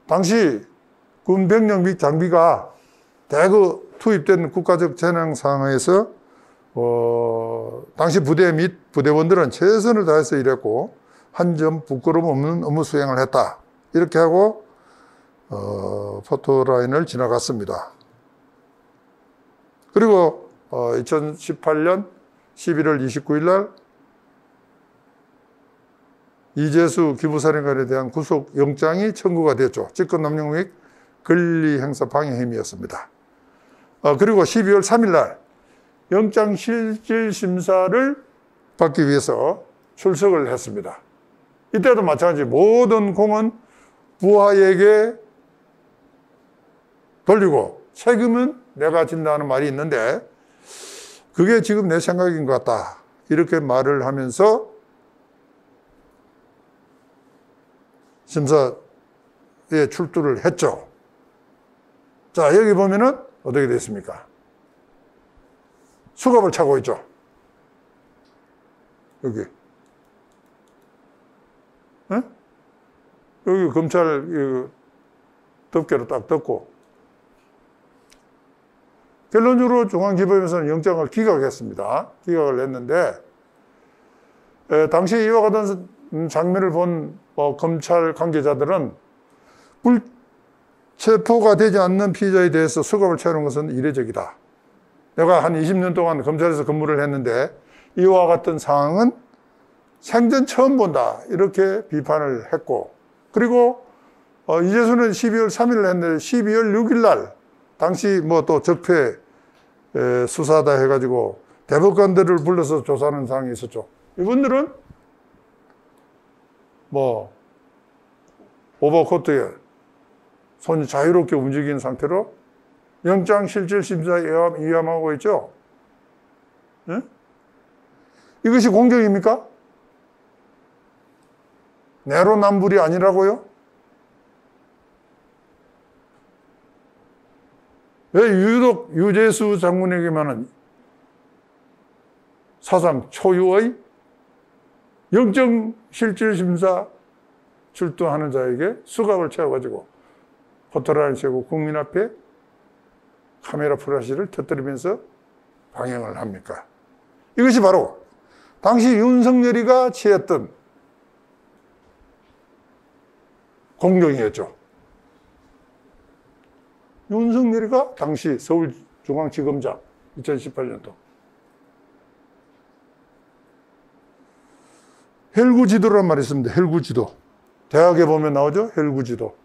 당시 군 병력 및 장비가 대거 투입된 국가적 재난 상황에서 당시 부대 및 부대원들은 최선을 다해서 일했고 한 점 부끄러움 없는 업무 수행을 했다. 이렇게 하고 포토라인을 지나갔습니다. 그리고 2018년 11월 29일 날 이재수 기부사령관에 대한 구속영장이 청구가 됐죠. 직권남용 및 권리행사 방해 혐의였습니다. 그리고 12월 3일 날 영장실질심사를 받기 위해서 출석을 했습니다. 이때도 마찬가지 모든 공은 부하에게 돌리고 책임은 내가 진다는 말이 있는데 그게 지금 내 생각인 것 같다. 이렇게 말을 하면서 심사에 출두를 했죠. 자, 여기 보면은 어떻게 됐습니까? 수갑을 차고 있죠. 여기. 네? 여기 검찰 덮개로 딱 덮고. 결론적으로 중앙지법에서는 영장을 기각했습니다. 기각을 했는데, 당시 이와 같은 장면을 본 검찰 관계자들은 불체포가 되지 않는 피의자에 대해서 수갑을 채우는 것은 이례적이다. 내가 한 20년 동안 검찰에서 근무를 했는데 이와 같은 상황은 생전 처음 본다. 이렇게 비판을 했고, 그리고 이재수는 12월 3일 했는데 12월 6일 날 당시 또 적폐 수사다 해가지고 대법관들을 불러서 조사하는 상황이 있었죠. 이분들은 오버코트에 손이 자유롭게 움직이는 상태로 영장실질심사에 위임하고 있죠. 네? 이것이 공정입니까? 내로남불이 아니라고요? 왜 유독 유재수 장군에게만은 사상 초유의 영장실질심사 출두하는 자에게 수갑을 채워가지고 포토라인 세우고 국민 앞에 카메라 플래시를 터뜨리면서 방영을 합니까? 이것이 바로 당시 윤석열이가 취했던 공정이었죠. 윤석열이가 당시 서울중앙지검장 2018년도 헬구지도라는 말이 있습니다. 헬구지도. 대학에 보면 나오죠? 헬구지도.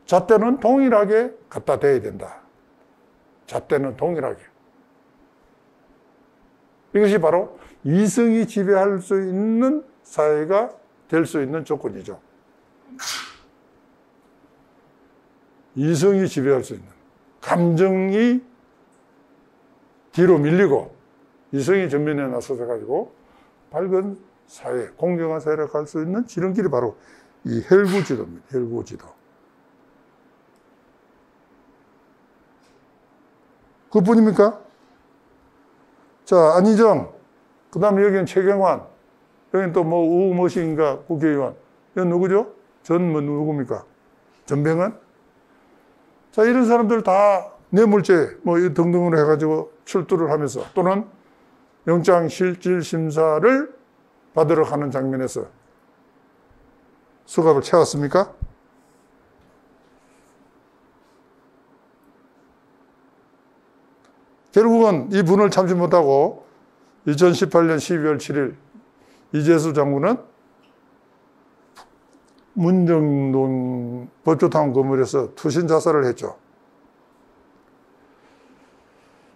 잣대는 동일하게 갖다 대야 된다. 잣대는 동일하게. 이것이 바로 이성이 지배할 수 있는 사회가 될 수 있는 조건이죠. 이성이 지배할 수 있는. 감정이 뒤로 밀리고 이성이 전면에 나서서 가지고 밝은 사회, 공정한 사회를 갈 수 있는 지름길이 바로 이 헬구지도입니다. 헬구지도. 그뿐입니까? 자, 안희정, 그 다음에 여기는 최경환, 여기는 또 우무엇인가 국회의원, 이건 누구죠? 누굽니까? 전병헌? 자, 이런 사람들 다 뇌물죄, 등등으로 해가지고 출두를 하면서 또는 영장실질심사를 받으러 가는 장면에서 수갑을 채웠습니까? 결국은 이 분을 참지 못하고 2018년 12월 7일 이재수 장군은 문정동 법조타운 건물에서 투신 자살을 했죠.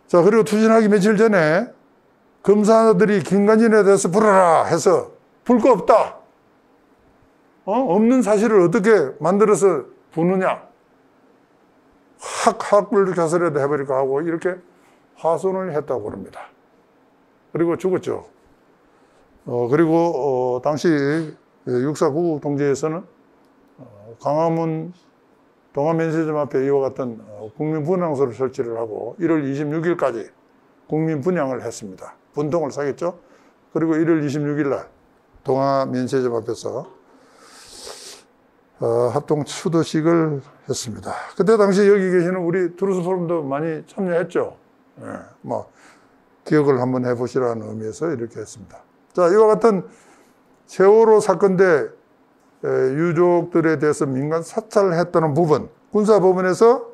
자, 그리고 투신하기 며칠 전에 검사들이 김관진에 대해서 불어라 해서 불 거 없다. 없는 사실을 어떻게 만들어서 부느냐. 학불 가설에도 해버릴까 하고 이렇게 하소연을 했다고 합니다. 그리고 죽었죠. 그리고 당시 육사 구국 통제에서는 광화문 동아면세점 앞에 이와 같은 국민분향소를 설치를 하고 1월 26일까지 국민분향을 했습니다. 분통을 사겠죠. 그리고 1월 26일 날 동아면세점 앞에서 합동 추도식을 했습니다. 그때 당시 여기 계시는 우리 두루스 포럼도 많이 참여했죠. 기억을 한번 해보시라는 의미에서 이렇게 했습니다. 자, 이와 같은 세월호 사건 때 유족들에 대해서 민간 사찰을 했다는 부분, 군사법원에서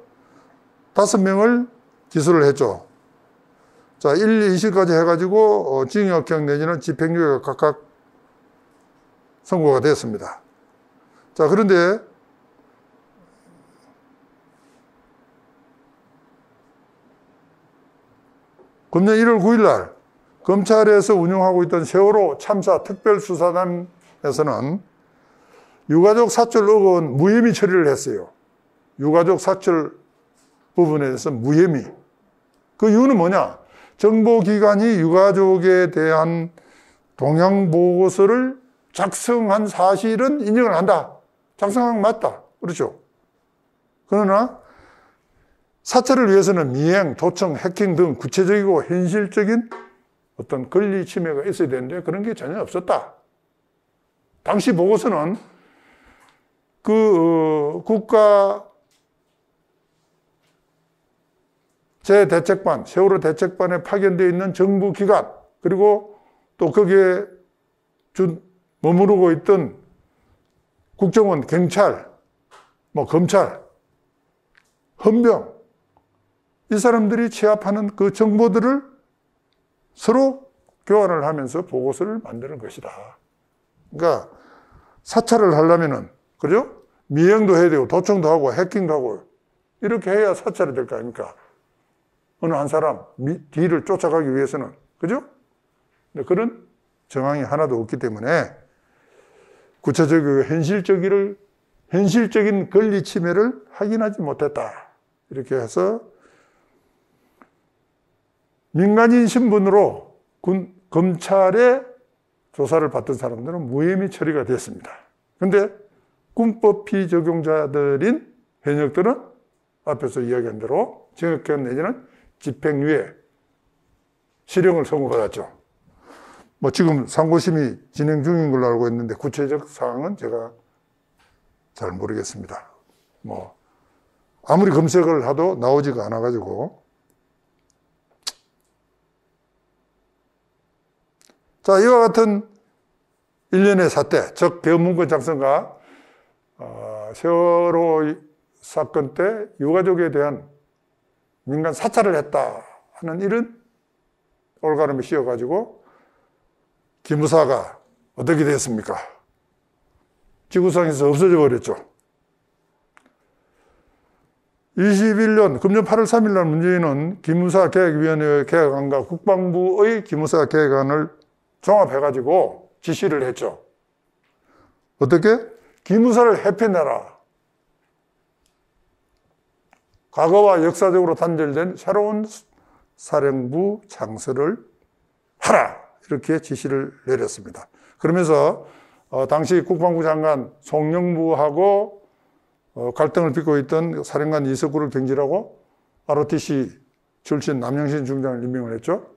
5명을 기소를 했죠. 자, 1, 2실까지 해가지고 징역형 내지는 집행유예가 각각 선고가 됐습니다. 자, 그런데 금년 1월 9일 날 검찰에서 운영하고 있던 세월호 참사 특별수사단에서는 유가족 사찰 의혹은 무혐의 처리를 했어요. 유가족 사찰 부분에 대해서 무혐의. 그 이유는 뭐냐? 정보기관이 유가족에 대한 동향보고서를 작성한 사실은 인정을 한다. 작성한 건 맞다. 그렇죠? 그러나 사찰을 위해서는 미행, 도청, 해킹 등 구체적이고 현실적인 어떤 권리 침해가 있어야 되는데 그런 게 전혀 없었다. 당시 보고서는 국가 제대책반, 세월호 대책반에 파견되어 있는 정부기관, 그리고 또 거기에 머무르고 있던 국정원, 경찰, 검찰, 헌병, 이 사람들이 취합하는 그 정보들을 서로 교환을 하면서 보고서를 만드는 것이다. 그러니까 사찰을 하려면은, 그죠? 미행도 해야 되고, 도청도 하고, 해킹도 하고, 이렇게 해야 사찰이 될 거 아닙니까? 어느 한 사람 뒤를 쫓아가기 위해서는, 그죠? 근데 그런 정황이 하나도 없기 때문에 구체적이고 현실적인 권리 침해를 확인하지 못했다. 이렇게 해서 민간인 신분으로 검찰의 조사를 받던 사람들은 무혐의 처리가 됐습니다. 그런데 군법 피적용자들인 현역들은 앞에서 이야기한 대로 징역형 내지는 집행유예, 실형을 선고받았죠. 지금 상고심이 진행 중인 걸로 알고 있는데 구체적 사항은 제가 잘 모르겠습니다. 아무리 검색을 해도 나오지가 않아가지고. 자, 이와 같은 일련의 사태, 즉 계엄문건 작성과 세월호 사건 때 유가족에 대한 민간 사찰을 했다 하는 일은 올가름이 씌어가지고 기무사가 어떻게 됐습니까? 지구상에서 없어져 버렸죠. 21년 금년 8월 3일 날 문재인은 기무사 계획위원회 계획안과 국방부의 기무사 계획안을 종합해가지고 지시를 했죠. 어떻게? 기무사를 해편해라. 과거와 역사적으로 단절된 새로운 사령부 창설을 하라. 이렇게 지시를 내렸습니다. 그러면서 당시 국방부 장관 송영무하고 갈등을 빚고 있던 사령관 이석구를 경질하고 ROTC 출신 남영신 중장을 임명을 했죠.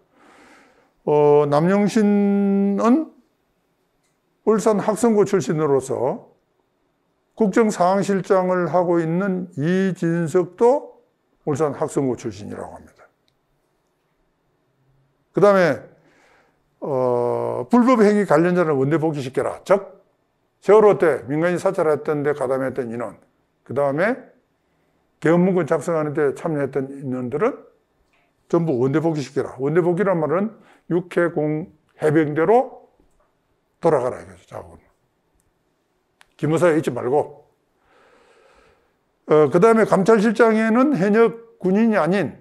남영신은 울산 학성고 출신으로서 국정상황실장을 하고 있는 이진석도 울산 학성고 출신이라고 합니다. 그 다음에 불법행위 관련자를 원대 복귀시켜라. 즉 세월호 때 민간인 사찰했던 데 가담했던 인원, 그 다음에 계엄문건 작성하는 데 참여했던 인원들은 전부 원대 복귀시켜라. 원대 복귀란 말은 육해공 해병대로 돌아가라 이거죠. 자군. 기무사에 있지 말고. 그 다음에 감찰실장에는 현역 군인이 아닌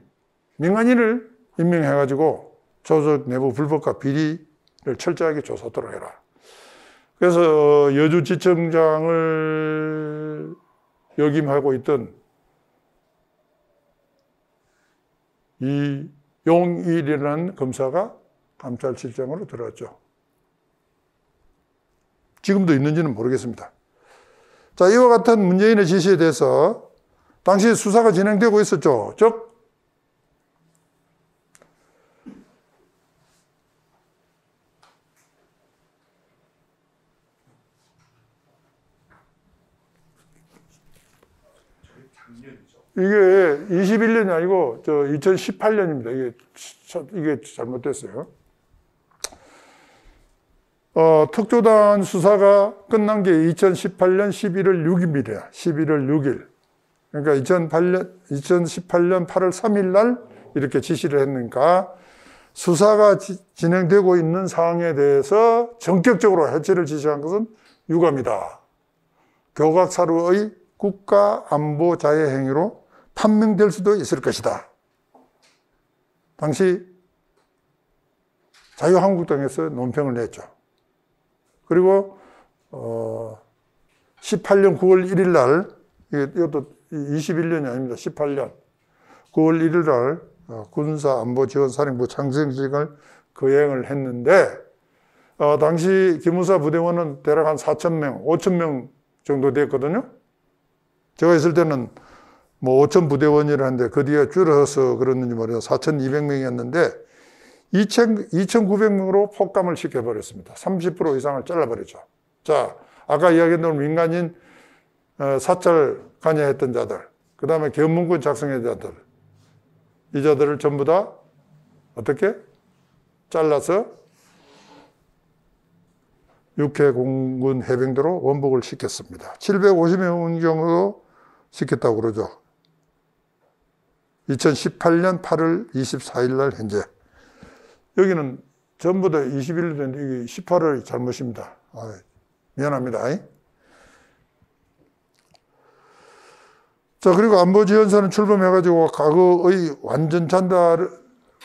민간인을 임명해가지고 조직 내부 불법과 비리를 철저하게 조사하도록 해라. 그래서 여주지청장을 역임하고 있던 이용일이라는 검사가 감찰실장으로 들어왔죠. 지금도 있는지는 모르겠습니다. 자, 이와 같은 문재인의 지시에 대해서 당시 수사가 진행되고 있었죠. 즉 이게 21년이 아니고 2018년입니다. 이게 잘못됐어요. 특조단 수사가 끝난 게 2018년 11월 6일입니다. 11월 6일. 그러니까 2018년 8월 3일 날 이렇게 지시를 했으니까 수사가 진행되고 있는 사항에 대해서 전격적으로 해체를 지시한 것은 유감이다. 교각사루의 국가안보 자해 행위로 판명될 수도 있을 것이다. 당시 자유한국당에서 논평을 냈죠. 그리고 18년 9월 1일 날, 이것도 21년이 아닙니다. 18년 9월 1일 날 군사안보지원사령부 창설식을 거행을 했는데 당시 기무사 부대원은 대략 한 4,000명, 5,000명 정도 됐거든요. 제가 있을 때는 뭐 5,000 부대원이라는데 그 뒤에 줄어서 그랬는지 모르겠어요. 4,200명이었는데 2,900명으로 폭감을 시켜버렸습니다. 30% 이상을 잘라버렸죠. 자, 아까 이야기했던 대로 민간인 사찰 관여했던 자들, 그 다음에 견문권 작성했던 자들, 이 자들을 전부 다 어떻게? 잘라서 육해 공군 해병대로 원복을 시켰습니다. 750명 정도 시켰다고 그러죠. 2018년 8월 24일 날 현재. 여기는 전부 다 21일 됐는데 이게 18월이 잘못입니다. 미안합니다. 자, 그리고 안보지원사는 출범해가지고 과거의 완전 잔달을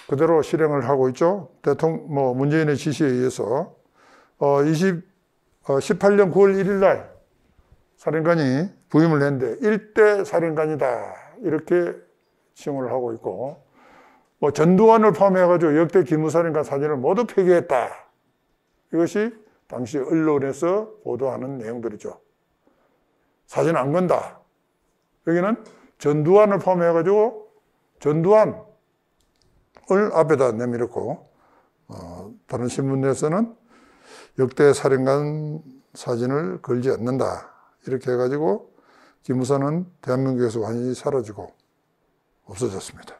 그대로 실행을 하고 있죠. 문재인의 지시에 의해서 18년 9월 1일 날 사령관이 부임을 했는데 일대 사령관이다 이렇게 칭호를 하고 있고, 전두환을 포함해가지고 역대 기무사령관 사진을 모두 폐기했다. 이것이 당시 언론에서 보도하는 내용들이죠. 사진 안 건다. 여기는 전두환을 포함해가지고 전두환을 앞에다 내밀었고, 다른 신문에서는 역대 사령관 사진을 걸지 않는다. 이렇게 해가지고 기무사는 대한민국에서 완전히 사라지고 없어졌습니다.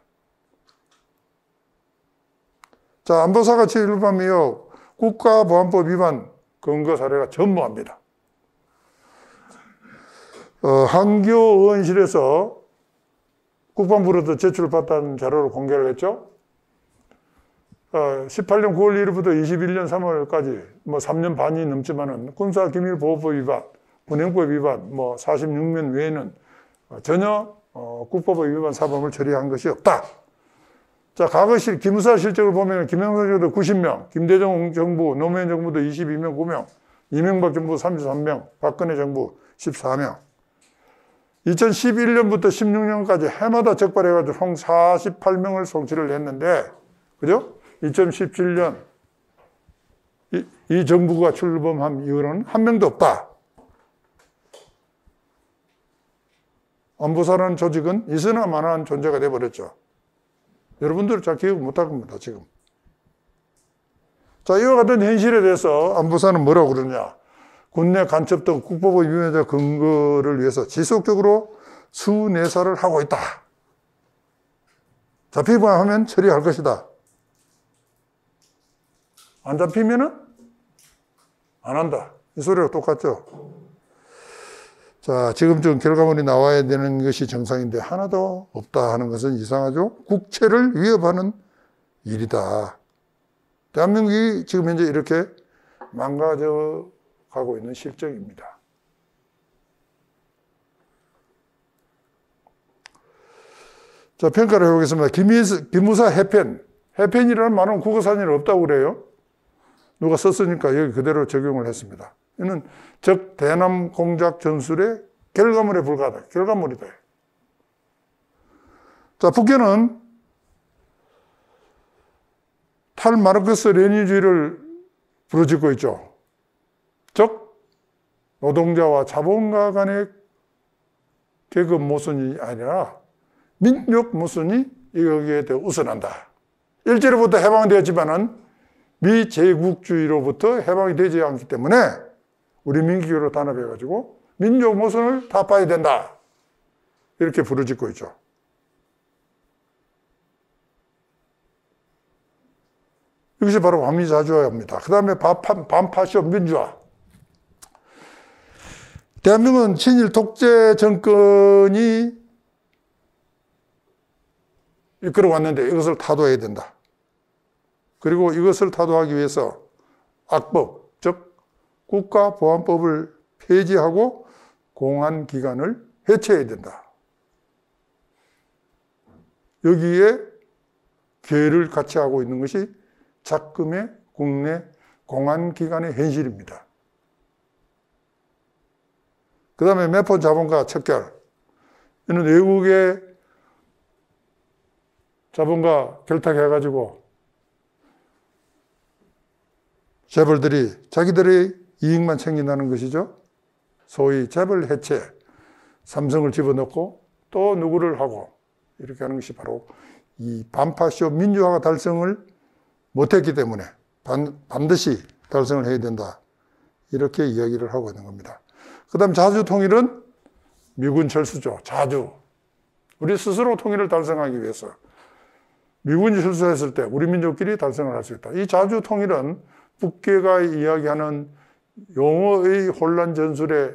자, 안보사가 제1범이요. 국가보안법 위반 근거 사례가 전무합니다. 한교 의원실에서 국방부로도 제출받던 자료를 공개를 했죠. 18년 9월 1일부터 21년 3월까지 3년 반이 넘지만은 군사기밀보호법 위반, 군행법 위반 46면 외에는 전혀 국보법 위반 사범을 처리한 것이 없다. 자, 과거 기무사 실적을 보면 김영삼 정부 90명, 김대중 정부, 노무현 정부도 22명 9명, 이명박 정부 33명, 박근혜 정부 14명. 2011년부터 16년까지 해마다 적발해가지고 총 48명을 송치를 했는데, 그죠? 2017년 이 정부가 출범한 이후로는 한 명도 없다. 안보사라는 조직은 있으나마나한 존재가 되어버렸죠. 여러분들 잘 기억 못할 겁니다, 지금. 자, 이와 같은 현실에 대해서 안보사는 뭐라고 그러냐. 군내 간첩 등 국보법 위반자 근거를 위해서 지속적으로 수내사를 하고 있다. 잡히기만 하면 처리할 것이다. 안 잡히면은 안 한다. 이 소리가 똑같죠. 자, 지금쯤 결과물이 나와야 되는 것이 정상인데 하나도 없다 하는 것은 이상하죠. 국채를 위협하는 일이다. 대한민국이 지금 현재 이렇게 망가져 가고 있는 실정입니다. 자, 평가를 해보겠습니다. 기무사 해펜이라는 말은 국어사전에 없다고 그래요. 누가 썼으니까 여기 그대로 적용을 했습니다. 이는 즉 대남 공작 전술의 결과물에 불과하다. 결과물이다. 자, 북한은 탈마르크스 레닌주의를 부르짖고 있죠. 즉 노동자와 자본가 간의 계급 모순이 아니라 민족 모순이 여기에 더 우선한다. 일제로부터 해방되었지만은 미제국주의로부터 해방이 되지 않기 때문에 우리 민족으로 단합해가지고 민족 모순을 타파해야 된다. 이렇게 부르짖고 있죠. 6 이것이 바로 반미자주화입니다. 그 다음에 반파쇼 민주화. 대한민국은 친일 독재 정권이 이끌어왔는데 이것을 타도해야 된다. 그리고 이것을 타도하기 위해서 악법, 즉 국가보안법을 폐지하고 공안기관을 해체해야 된다. 여기에 개를 같이 하고 있는 것이 작금의 국내 공안기관의 현실입니다. 그 다음에 매폰 자본과 척결. 이는 외국의 자본과 결탁해가지고 재벌들이 자기들의 이익만 챙긴다는 것이죠. 소위 재벌 해체, 삼성을 집어넣고 또 누구를 하고 이렇게 하는 것이 바로 이 반파쇼 민주화가 달성을 못했기 때문에 반드시 달성을 해야 된다. 이렇게 이야기를 하고 있는 겁니다. 그 다음 자주 통일은 미군 철수죠. 자주. 우리 스스로 통일을 달성하기 위해서 미군이 철수했을 때 우리 민족끼리 달성을 할 수 있다. 이 자주 통일은 북계가 이야기하는 용어의 혼란 전술에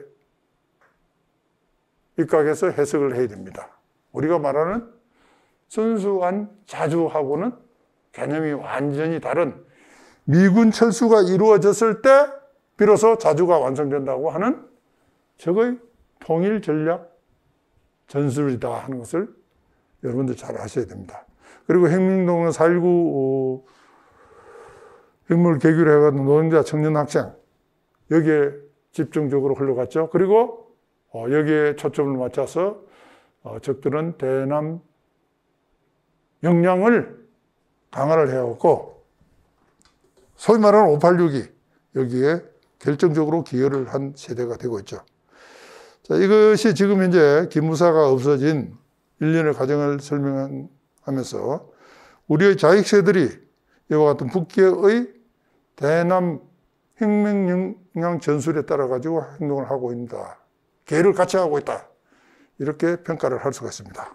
입각해서 해석을 해야 됩니다. 우리가 말하는 순수한 자주하고는 개념이 완전히 다른 미군 철수가 이루어졌을 때 비로소 자주가 완성된다고 하는 적의 통일 전략 전술이다 하는 것을 여러분들 잘 아셔야 됩니다. 그리고 혁명동은 4.19 혁명을 계기로 해가지고 노동자, 청년, 학생 여기에 집중적으로 흘러갔죠. 그리고 여기에 초점을 맞춰서 적들은 대남 역량을 강화를 해왔고 소위 말하는 586이 여기에 결정적으로 기여를 한 세대가 되고 있죠. 자, 이것이 지금 현재 기무사가 없어진 일련의 과정을 설명하면서 우리의 자익 세들이 이와 같은 북계의 대남 혁명 역량 전술에 따라 가지고 행동을 하고 있다. 개를 같이 하고 있다. 이렇게 평가를 할 수가 있습니다.